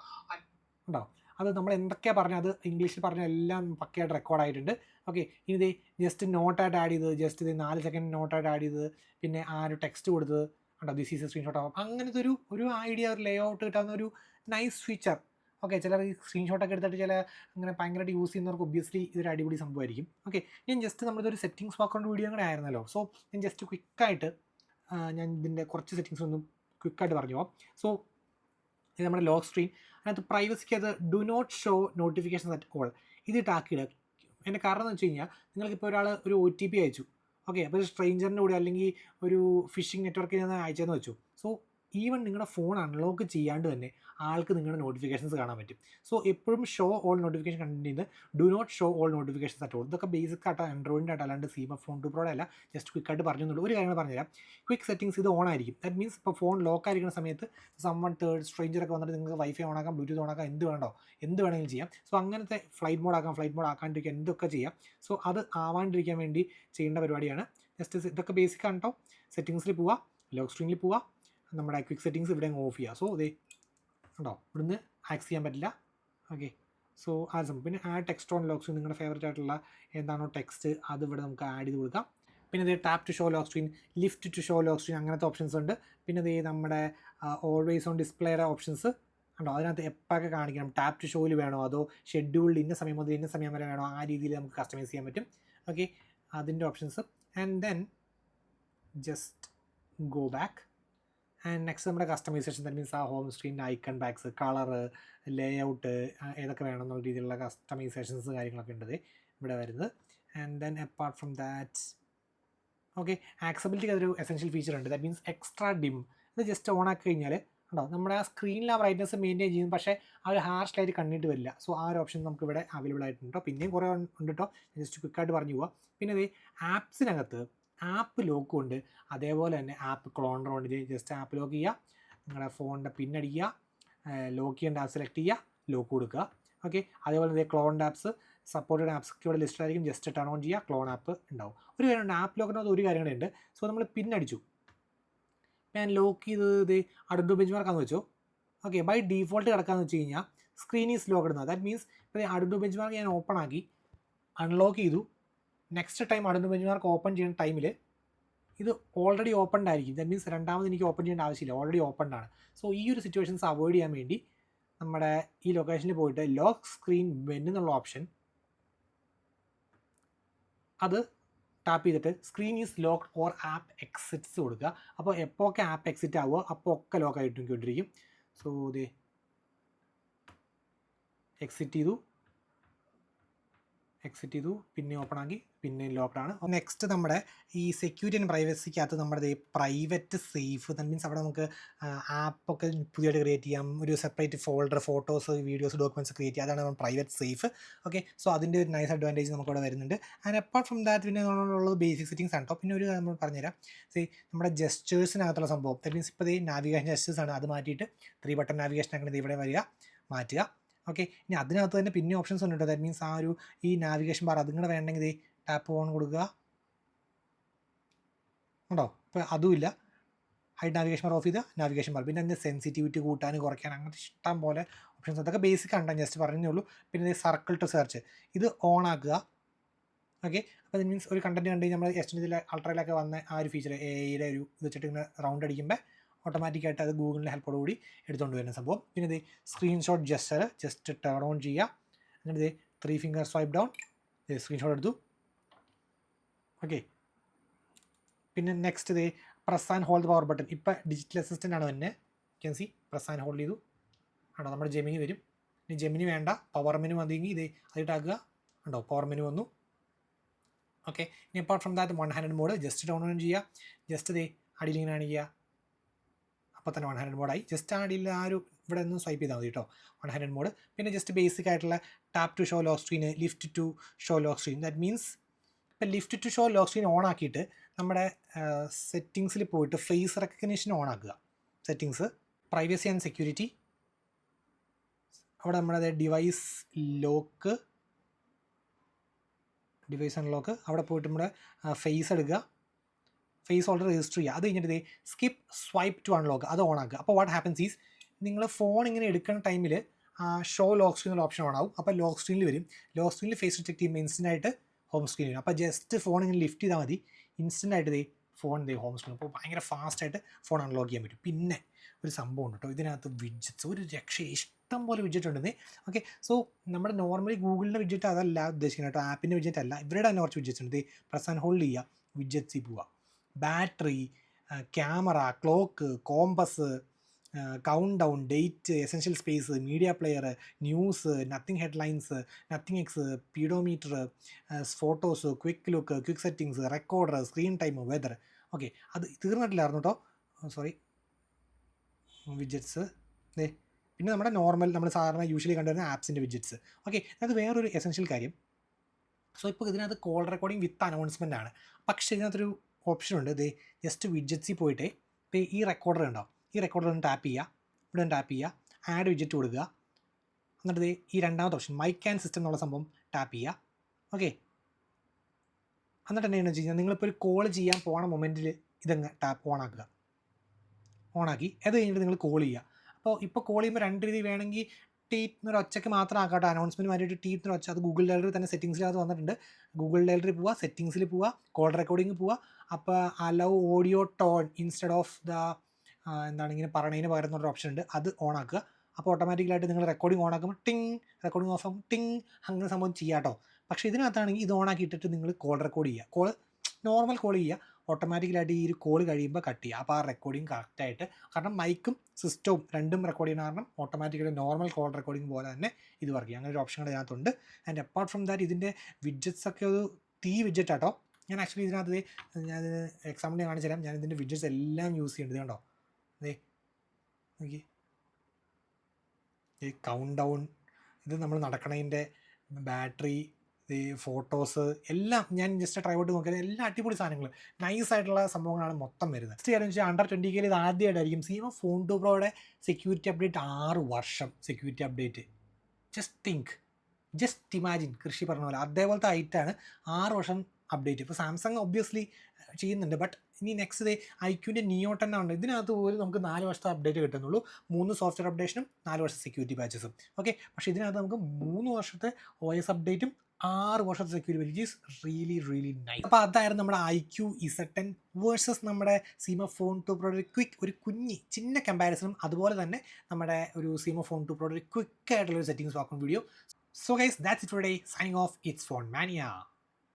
ഉണ്ടോ അത് നമ്മൾ എന്തൊക്കെയാണ് പറഞ്ഞത് അത് ഇംഗ്ലീഷിൽ പറഞ്ഞ എല്ലാം പക്കയായിട്ട് റെക്കോർഡായിട്ടുണ്ട് ഓക്കെ ഇനി ഇത് ജസ്റ്റ് നോട്ടായിട്ട് ആഡ് ചെയ്തത് ജസ്റ്റ് ഇത് 4 സെക്കൻഡ് നോട്ടായിട്ട് ആഡ് ചെയ്തത് പിന്നെ ആ ഒരു ടെക്സ്റ്റ് കൊടുത്തത് ഉണ്ടോ ദിസ് ഈസ് എ സ്ക്രീൻഷോട്ട് ആവും അങ്ങനത്തെ ഒരു ഐഡിയ ഒരു ലേ ഔട്ട് കിട്ടാവുന്ന ഒരു നൈസ് ഫീച്ചർ ഓക്കെ ചിലർ ഈ സ്ക്രീൻഷോട്ടൊക്കെ എടുത്തിട്ട് ചില അങ്ങനെ ഭയങ്കരമായിട്ട് യൂസ് ചെയ്യുന്നവർക്ക് ഒബ്വിയസ്ലി ഇതൊരു അടിപൊളി സംഭവമായിരിക്കും ഓക്കെ ഞാൻ ജസ്റ്റ് നമ്മളിതൊരു സെറ്റിംഗ്സ് ബാക്ക്ഗ്രൗണ്ട് വീഡിയോ കൂടെ ആയിരുന്നല്ലോ സോ ഞാൻ ജസ്റ്റ് ക്വിക്കായിട്ട് ഞാൻ ഇതിൻ്റെ കുറച്ച് സെറ്റിങ്സ് ഒന്നും ക്വിക്കായിട്ട് പറഞ്ഞു പോകാം സോ ഇത് നമ്മുടെ ലോക്ക് സ്ക്രീൻ അതിനകത്ത് പ്രൈവസിക്ക് അത് do not show notifications at all ഇതിട്ട് ആക്കിയിടുക എൻ്റെ കാരണം എന്ന് വെച്ച് കഴിഞ്ഞാൽ നിങ്ങൾക്കിപ്പോൾ ഒരാൾ ഒരു OTP അയച്ചു ഓക്കെ അപ്പോൾ ഒരു സ്ട്രേഞ്ചറിൻ്റെ കൂടെ അല്ലെങ്കിൽ ഒരു ഫിഷിംഗ് നെറ്റ്വർക്കിൽ നിന്ന് അയച്ചതെന്ന് വെച്ചു സോ ഈവൻ നിങ്ങളുടെ ഫോൺ അൺലോക്ക് ചെയ്യാണ്ട് തന്നെ ആൾക്ക് നിങ്ങളുടെ നോട്ടിഫിക്കേഷൻസ് കാണാൻ പറ്റും സോ എപ്പോഴും ഷോ ഓൾ നോട്ടിഫിക്കേഷൻ കണ്ടിട്ട് ചെയ്ത് do not show all notifications at all ഇതൊക്കെ ബേസിക് ആയിട്ട് ആൻഡ്രോയിഡിൻ്റെ ആയിട്ട് അല്ലാണ്ട് സീമ ഫോൺ ടു പ്രോയുടെ അല്ല ജസ്റ്റ് ക്വിക്കായിട്ട് പറഞ്ഞുള്ളൂ ഒരു കാര്യങ്ങൾ പറഞ്ഞുതരാം ക്വിക്ക് സെറ്റിംഗ്സ് ഇത് ഓൺ ആയിരിക്കും ദാറ്റ് മീൻസ് ഇപ്പോൾ ഫോൺ ലോക്ക് ആയിരിക്കുന്ന സമയത്ത് വൺ തേർഡ് സ്ട്രേഞ്ചറൊക്കെ വന്നിട്ട് നിങ്ങൾക്ക് വൈഫൈ ഓൺ ആക്കാം ബ്ലൂടൂത്ത് ഓൺ ആക്കാം എന്ത് വേണമെങ്കിലും ചെയ്യാം സോ അങ്ങനത്തെ ഫ്ലൈറ്റ് മോഡ് ആക്കാണ്ടിരിക്കുക എന്തൊക്കെ ചെയ്യാം സോ അത് ആവാണ്ടിരിക്കാൻ വേണ്ടി ചെയ്യേണ്ട പരിപാടിയാണ് ജസ്റ്റ് ഇതൊക്കെ ബേസിക് ആണ് കേട്ടോ സെറ്റിംഗ്സിൽ പോവുക ലോക്ക് സ്ക്രീനിൽ പോവുക നമ്മുടെ ക്വിക്ക് സെറ്റിംഗ്സ് ഇവിടെ ഓഫ് ചെയ്യുക സോ ഇതേ ഉണ്ടോ ഇവിടുന്ന് ആക്സസ് ചെയ്യാൻ പറ്റില്ല ഓക്കെ സോ ആ സംഭവം പിന്നെ add text on lock screen നിങ്ങളുടെ ഫേവറേറ്റ് ആയിട്ടുള്ള എന്താണോ ടെക്സ്റ്റ് അത് ഇവിടെ നമുക്ക് ആഡ് ചെയ്ത് കൊടുക്കാം പിന്നെ ഇത് tap to show lock screen lift to show lock screen അങ്ങനത്തെ ഓപ്ഷൻസ് ഉണ്ട് പിന്നെ ഇത് നമ്മുടെ ഓൾവേസ് ഓൺ ഡിസ്പ്ലേയുടെ ഓപ്ഷൻസ് ഉണ്ടോ അതിനകത്ത് എപ്പോഴൊക്കെ കാണിക്കണം ടാപ്പ് ടു ഷോയിൽ വേണോ അതോ ഷെഡ്യൂൾഡ് ഇന്ന സമയം മുതൽ ഇന്ന സമയം വരെ വേണോ ആ രീതിയിൽ നമുക്ക് കസ്റ്റമൈസ് ചെയ്യാൻ പറ്റും ഓക്കെ അതിൻ്റെ options and then just go back and next നമ്മുടെ കസ്റ്റമൈസേഷൻ ദാറ്റ് മീൻസ് ആ home screen icon packs colour layout ഏതൊക്കെ വേണം എന്നുള്ള രീതിയിലുള്ള കസ്റ്റമൈസേഷൻസ് കാര്യങ്ങളൊക്കെ ഉണ്ട് ഇവിടെ വരുന്നത് and then apart from that okay ആക്സബിലിറ്റിക്ക് അതൊരു എസെൻഷ്യൽ ഫീച്ചർ ഉണ്ട് ദാറ്റ് മീൻസ് എക്സ്ട്രാ ഡിം ഇത് ജസ്റ്റ് ഓൺ ആക്കി കഴിഞ്ഞാൽ ഉണ്ടോ നമ്മുടെ ആ സ്ക്രീനിൽ ആ ബ്രൈറ്റ്നസ് മെയിൻറ്റെയിൻ ചെയ്യും പക്ഷേ ആ ഒരു ഹാർഷ് ലൈറ്റ് കണ്ടിട്ട് വരില്ല സോ ആ ഒരു ഓപ്ഷൻ നമുക്ക് ഇവിടെ അവൈലബിൾ ആയിട്ടുണ്ടോ പിന്നെയും കുറേ ഉണ്ട് കേട്ടോ ജസ്റ്റ് ക്വിക്കായിട്ട് പറഞ്ഞു പോവാം പിന്നെ ഇത് ആപ്സിനകത്ത് ആപ്പ് ലോക്കും ഉണ്ട് അതേപോലെ തന്നെ ആപ്പ് ക്ലോണർ ഉണ്ട് ജസ്റ്റ് ആപ്പ് ലോക്ക് ചെയ്യുക നിങ്ങളുടെ ഫോണിൻ്റെ പിന്നടിക്കുക ലോക്ക് ചെയ്യേണ്ട ആപ്പ് സെലക്ട് ചെയ്യുക ലോക്ക് കൊടുക്കുക ഓക്കെ അതേപോലെ തന്നെ ക്ലോൺ ആപ്സ് സപ്പോർട്ടഡ് ആപ്സ് ഒക്കെ ഇവിടെ ലിസ്റ്റ് ആയിരിക്കും ജസ്റ്റ് ടേൺ ഓൺ ചെയ്യുക ക്ലോൺ ആപ്പ് ഉണ്ടാവും ഒരു കാര്യമുണ്ട് ആപ്പ് ലോക്കിനകത്ത് ഒരു കാര്യങ്ങളുണ്ട് സോ നമ്മൾ പിന്നടിച്ചു ഞാൻ ലോക്ക് ചെയ്തത് അടുത്ത ബെഞ്ച് മാർക്കാന്ന് വെച്ചോ ഓക്കെ ബൈ ഡീഫോൾട്ട് കിടക്കാന്ന് വെച്ച് കഴിഞ്ഞാൽ സ്ക്രീൻ ഈസ് ലോക്ക് ഇടുന്നത് ദാറ്റ് മീൻസ് ഇപ്പോൾ അടുത്ത ബെഞ്ച് മാർക്ക് ഞാൻ ഓപ്പൺ ആക്കി അൺലോക്ക് ചെയ്തു നെക്സ്റ്റ് ടൈം അടുത്ത ബെഞ്ച് മാർക്ക് ഓപ്പൺ ചെയ്യുന്ന ടൈമിൽ ഇത് ഓൾറെഡി ഓപ്പൺഡ് ആയിരിക്കും ദാറ്റ് മീൻസ് രണ്ടാമത് എനിക്ക് ഓപ്പൺ ചെയ്യേണ്ട ആവശ്യമില്ല ഓൾറെഡി ഓപ്പൺഡ് ആണ് സോ ഈ ഒരു സിറ്റുവേഷൻസ് അവോയ്ഡ് ചെയ്യാൻ വേണ്ടി നമ്മുടെ ഈ ലൊക്കേഷനിൽ പോയിട്ട് ലോക്ക് സ്ക്രീൻ വെൻ എന്നുള്ള ഓപ്ഷൻ അത് ടാപ്പ് ചെയ്തിട്ട് screen is locked or app exits കൊടുക്കുക അപ്പോൾ എപ്പോൾ ഒക്കെ ആപ്പ് എക്സിറ്റ് ആവുക അപ്പോൾ ഒക്കെ ലോക്ക് ആയിട്ടിരിക്കും സോ ഇത് എക്സിറ്റ് ചെയ്തു പിന്നെ ഓപ്പൺ ആക്കി പിന്നെ ലോക്ക്ഡ് ആണ് നെക്സ്റ്റ് നമ്മുടെ ഈ സെക്യൂരിറ്റി ആൻഡ് പ്രൈവസിക്കകത്ത് നമ്മുടെ പ്രൈവറ്റ് സേഫ് ദാറ്റ് മീൻസ് അവിടെ നമുക്ക് ആപ്പൊക്കെ പുതിയതായിട്ട് ക്രിയേറ്റ് ചെയ്യാം ഒരു separate folder photos videos documents create ചെയ്യുക അതാണ് നമ്മൾ പ്രൈവറ്റ് സേഫ് ഓക്കെ സോ അതിൻ്റെ ഒരു നൈസ് അഡ്വാൻറ്റേജ് നമുക്കവിടെ വരുന്നുണ്ട് ആൻഡ് അപ്പാർട്ട് ഫ്രം ദാറ്റ് പിന്നെ ഉള്ളത് ബേസിക് സെറ്റിംഗ്സ് ആണ് കേട്ടോ പിന്നെ ഒരു നമ്മൾ പറഞ്ഞുതരാം നമ്മുടെ ജസ്റ്റേഴ്സിനകത്തുള്ള സംഭവം ദാറ്റ് മീൻസ് ഇപ്പോൾ നാവിഗേഷൻ ജസ്റ്റേഴ്സ് ആണ് അത് മാറ്റിയിട്ട് 3 ബട്ടൺ നാവിഗേഷൻ അങ്ങനെ ഇവിടെ വരിക മാറ്റുക ഓക്കെ ഇനി അതിനകത്ത് തന്നെ പിന്നെ ഓപ്ഷൻസ് ഉണ്ട് കേട്ടോ ദാറ്റ് മീൻസ് ആ ഒരു ഈ നാവിഗേഷൻ ബാർ അതും കൂടെ വേണമെങ്കിൽ ടാപ്പ് ഓൺ കൊടുക്കുക ഉണ്ടോ ഇപ്പോൾ അതുമില്ല ഹൈഡ് നാവിഗേഷൻ ബാർ ഓഫ് ചെയ്താൽ നാവിഗേഷൻ ബാർ പിന്നെ അതിൻ്റെ സെൻസിറ്റിവിറ്റി കൂട്ടാൻ കുറയ്ക്കാൻ അങ്ങനത്തെ ഇഷ്ടം പോലെ ഓപ്ഷൻസ് അതൊക്കെ ബേസിക് ആണ് ജസ്റ്റ് പറഞ്ഞേ ഉള്ളൂ പിന്നെ സർക്കിൾ ടു സെർച്ച് ഇത് ഓൺ ആക്കുക ഓക്കെ അപ്പോൾ അത് മീൻസ് ഒരു കണ്ടൻറ്റ് കണ്ട് നമ്മൾ എസ്റ്റിമേറ്റിൽ അൾട്രയിലൊക്കെ വന്ന ആ ഒരു ഫീച്ചർ എയുടെ ഒരു ഇത് വെച്ചിട്ട് ഇങ്ങനെ റൗണ്ട് അടിക്കുമ്പോൾ ഓട്ടോമാറ്റിക്കായിട്ട് അത് ഗൂഗിളിൻ്റെ ഹെൽപ്പോടുകൂടി എടുത്തുകൊണ്ട് വരുന്ന സംഭവം പിന്നെ ഇത് സ്ക്രീൻഷോട്ട് ജസ്റ്റ് ടേൺ ഓൺ ചെയ്യുക എന്നിട്ട് ഇത് 3 ഫിംഗർ സ്വൈപ്പ് ഡൗൺ സ്ക്രീൻഷോട്ട് എടുത്തു ഓക്കെ പിന്നെ നെക്സ്റ്റ് ഇത് press and hold power button ഇപ്പോൾ ഡിജിറ്റൽ അസിസ്റ്റൻ്റ് ആണ് തന്നെ can see press and hold ചെയ്തു ആണോ നമ്മുടെ ജെമിനി വരും ഇനി ജെമിനി വേണ്ട പവർ മെനു വന്നെങ്കിൽ ഇത് അതിട്ടാക്കുക ഉണ്ടോ പവർ മെനു വന്നു ഓക്കെ ഇനി apart from that 1 hand mode just down on ചെയ്യുക ജസ്റ്റ് ഇത് അടിയിലിങ്ങനെ കാണിക്കുക അപ്പോൾ തന്നെ 1 ഹാൻഡ് മോഡായി ജസ്റ്റ് അടിയിൽ ആ ഒരു ഇവിടെ ഒന്ന് സ്വൈപ്പ് ചെയ്താൽ മതി കേട്ടോ 1 ഹാൻഡ് മോഡ് പിന്നെ ജസ്റ്റ് ബേസിക് ആയിട്ടുള്ള tap to show lock screen lift to show lock screen that means ഇപ്പോൾ lift to show lock screen on ആക്കിയിട്ട് നമ്മുടെ സെറ്റിങ്സിൽ പോയിട്ട് ഫേസ് റെക്കഗ്നിഷൻ ഓൺ ആക്കുക സെറ്റിങ്സ് പ്രൈവസി ആൻഡ് സെക്യൂരിറ്റി അവിടെ നമ്മുടെ ഡിവൈസ് അൺലോക്ക് അവിടെ പോയിട്ട് നമ്മുടെ ഫേസ് എടുക്കുക, ഫേസ് ഓൾറെഡി രജിസ്റ്റർ ചെയ്യുക. അത് കഴിഞ്ഞിട്ട് സ്കിപ്പ് സ്വൈപ്പ് ടു അൺലോക്ക് അത് ഓൺ ആക്കുക. അപ്പോൾ വാട്ട് ഹാപ്പൻസ് ഈസ് നിങ്ങൾ ഫോൺ ഇങ്ങനെ എടുക്കുന്ന ടൈമിൽ show lock screen option on ആവും. അപ്പോൾ ലോക്ക് സ്ക്രീനിൽ വരും. ലോക്ക് സ്ക്രീനിൽ ഫേസ് ഡിറ്റക്ട് ചെയ്യുമ്പോൾ ഇൻസ്റ്റൻ്റ് ആയിട്ട് ഹോം സ്ക്രീൻ വരും. അപ്പോൾ ജസ്റ്റ് ഫോൺ ഇങ്ങനെ ലിഫ്റ്റ് ചെയ്താൽ മതി, ഇൻസ്റ്റൻ്റ് ആയിട്ട് ഫോൺ ഹോം സ്ക്രീൻ. അപ്പോൾ ഭയങ്കര ഫാസ്റ്റായിട്ട് ഫോൺ അൺലോക്ക് ചെയ്യാൻ പറ്റും. പിന്നെ ഒരു സംഭവം ഉണ്ട് കേട്ടോ, ഇതിനകത്ത് വിഡ്ജറ്റ്സ് ഒരു രക്ഷ ഇഷ്ടം പോലെ വിഡ്ജറ്റ് ഉണ്ടെന്നേ. ഓക്കെ, സോ നമ്മുടെ നോർമലി ഗൂഗിളിൻ്റെ വിഡ്ജറ്റ് അതല്ല ഉദ്ദേശിക്കുന്നത് കേട്ടോ, ആപ്പിൻ്റെ വിഡ്ജറ്റ് അല്ല. ഇവരുടെ തന്നെ കുറച്ച് വിഡ്ജറ്റ്സ് ഉണ്ട്. പ്രസ് ആൻഡ് ഹോൾഡ് ചെയ്യുക, വിഡ്ജറ്റ്സിൽ പോവുക, battery, camera, clock, compass, count down, date, essential space, media player, news, Nothing headlines, Nothing X, pedometer, photos, quick look, quick settings, recorder, screen time, weather. Okay, അത് തീർന്നിട്ടില്ലായിരുന്നു കേട്ടോ, sorry. Widgets പിന്നെ നമ്മുടെ normal നമ്മൾ സാധാരണ യൂഷ്വലി കണ്ടുവരുന്ന ആപ്സിൻ്റെ widgets. Okay, അത് വേറൊരു എസെൻഷ്യൽ കാര്യം. സോ ഇപ്പോൾ ഇതിനകത്ത് കോൾ റെക്കോർഡിംഗ് വിത്ത് അനൗൺസ്മെൻ്റ് ആണ്. പക്ഷേ ഇതിനകത്തൊരു ഓപ്ഷൻ ഉണ്ട്. ജസ്റ്റ് വിഡ്ജറ്റ്സിൽ പോയിട്ട് ഇപ്പോൾ ഈ റെക്കോർഡർ ഉണ്ടാവും, ഈ റെക്കോർഡർ ഒന്ന് ടാപ്പ് ചെയ്യുക, ഇവിടെ ഒന്ന് ടാപ്പ് ചെയ്യുക, ആഡ് വിഡ്ജറ്റ് കൊടുക്കുക. എന്നിട്ട് ഈ രണ്ടാമത്തെ ഓപ്ഷൻ മൈക്ക് ആൻഡ് സിസ്റ്റം എന്നുള്ള സംഭവം ടാപ്പ് ചെയ്യുക. ഓക്കെ, എന്നിട്ട് എന്താണെന്ന് വെച്ച് കഴിഞ്ഞാൽ നിങ്ങളിപ്പോൾ ഒരു കോൾ ചെയ്യാൻ പോണ മൊമെൻറ്റിൽ ഇതങ്ങ് ഓണാക്കി അത് കഴിഞ്ഞിട്ട് നിങ്ങൾ കോൾ ചെയ്യുക. അപ്പോൾ ഇപ്പോൾ കോൾ ചെയ്യുമ്പോൾ രണ്ട് രീതി വേണമെങ്കിൽ ടീറ്റ് എന്നൊരു ഒച്ചയ്ക്ക് മാത്രം ആക്കാട്ടോ, അനൗൺസ്മെൻറ്റ് മാറ്റിയിട്ട് ടീറ്റ് എന്നൊരു ഒച്ച. അത് ഗൂഗിൾ ഡയലറി തന്നെ സെറ്റിങ്സിൽ അത് വന്നിട്ടുണ്ട്. ഗൂഗിൾ ഡയലറി പോവുക, സെറ്റിങ്സിൽ പോവുക, കോൾ റെക്കോർഡിംഗ് പോവുക. അപ്പോൾ allow audio tone instead of എന്താണ് ഇങ്ങനെ പറയണതിന് പകരം എന്നൊരു ഓപ്ഷൻ ഉണ്ട്, അത് ഓണാക്കുക. അപ്പോൾ ഓട്ടോമാറ്റിക്കലായിട്ട് നിങ്ങൾ റെക്കോർഡിംഗ് ഓണാക്കുമ്പോൾ ടിങ്, റെക്കോർഡിംഗ് ഓഫ് ആകുമ്പോൾ ടിങ്, അങ്ങനെ സംഭവം ചെയ്യാം കേട്ടോ. പക്ഷേ ഇതിനകത്താണെങ്കിൽ ഇത് ഓണാക്കി ഇട്ടിട്ട് നിങ്ങൾ കോൾ റെക്കോർഡ് ചെയ്യുക, നോർമൽ കോൾ ചെയ്യുക, ഓട്ടോമാറ്റിക്കലായിട്ട് ഈ ഒരു കോൾ കഴിയുമ്പോൾ കട്ട് ചെയ്യുക. അപ്പോൾ ആ റെക്കോർഡിങ് കറക്റ്റായിട്ട്, കാരണം മൈക്കും സിസ്റ്റവും രണ്ടും റെക്കോർഡ് ചെയ്യുന്ന കാരണം ഓട്ടോമാറ്റിക്കലി നോർമൽ കോൾ റെക്കോർഡിംഗ് പോലെ തന്നെ ഇത് വർക്ക് ചെയ്യും. അങ്ങനെ ഒരു ഓപ്ഷൻ ഇതിനകത്തുണ്ട്. ആൻഡ് അപ്പാർട്ട് ഫ്രം ദാറ്റ് ഇതിൻ്റെ വിഡ്ജറ്റ്സ് ഒക്കെ ഒരു വിഡ്ജറ്റ് ആട്ടോ. ഞാൻ ആക്ച്വലി ഇതിനകത്ത് ഞാൻ എക്സാമ്പിൾ കാണിച്ചു തരാം. ഞാൻ ഇതിൻ്റെ വിഡ്ജറ്റ്സ് എല്ലാം യൂസ് ചെയ്യുന്നുണ്ട്. കണ്ടോ, നോക്കി, ഈ കൗണ്ട് ഡൗൺ, ഇത് നമ്മൾ നടക്കണതിൻ്റെ, ബാറ്ററി, ഈ ഫോട്ടോസ് എല്ലാം ഞാൻ ജസ്റ്റ് ട്രൈ ഔട്ട് നോക്കിയത് എല്ലാം അടിപൊളി സാധനങ്ങൾ, നൈസായിട്ടുള്ള സംഭവങ്ങളാണ് മൊത്തം വരുന്നത്. നെക്സ്റ്റ് കാര്യം വെച്ചാൽ അണ്ടർ 20K ഇത് ആദ്യമായിട്ടായിരിക്കും സീമോ ഫോൺ 2 പ്രോയുടെ സെക്യൂരിറ്റി അപ്ഡേറ്റ് 6 വർഷം സെക്യൂരിറ്റി അപ്ഡേറ്റ്. ജസ്റ്റ് ഇമാജിൻ, കൃഷി പറഞ്ഞ പോലെ അതേപോലത്തെ ഹൈറ്റാണ് 6 വർഷം അപ്ഡേറ്റ്. ഇപ്പോൾ സാംസങ് ഒബ്വിയസ്ലി ചെയ്യുന്നുണ്ട്, ബട്ട് ഇനി നെക്സ്റ്റ് ഐക്യൂൻ്റെ നിയോ 10 ഉണ്ട്. ഇതിനകത്ത് പോലും നമുക്ക് 4 വർഷത്തെ അപ്ഡേറ്റ് കിട്ടുന്നുള്ളൂ, 3 സോഫ്റ്റ്വെയർ അപ്ഡേഷനും 4 വർഷത്തെ സെക്യൂരിറ്റി പാച്ചസും. ഓക്കെ, പക്ഷേ ഇതിനകത്ത് നമുക്ക് 3 വർഷത്തെ OS അപ്ഡേറ്റും 6 വർഷത്തെ security, which is really nice. അപ്പോൾ അതായിരുന്നു നമ്മുടെ IQ Z10 വേഴ്സസ് നമ്മുടെ സീമോ ഫോൺ 2 പ്രോയുടെ ഒരു ചിന്ന കമ്പാരിസണും, അതുപോലെ തന്നെ നമ്മുടെ ഒരു സീമോ ഫോൺ 2 പ്രോയുടെ ക്വിക്ക് ആയിട്ടുള്ള ഒരു സെറ്റിംഗ്സ് വാക്കുന്ന video. So guys, that's it for today. Signing off, it's phone മാനിയ.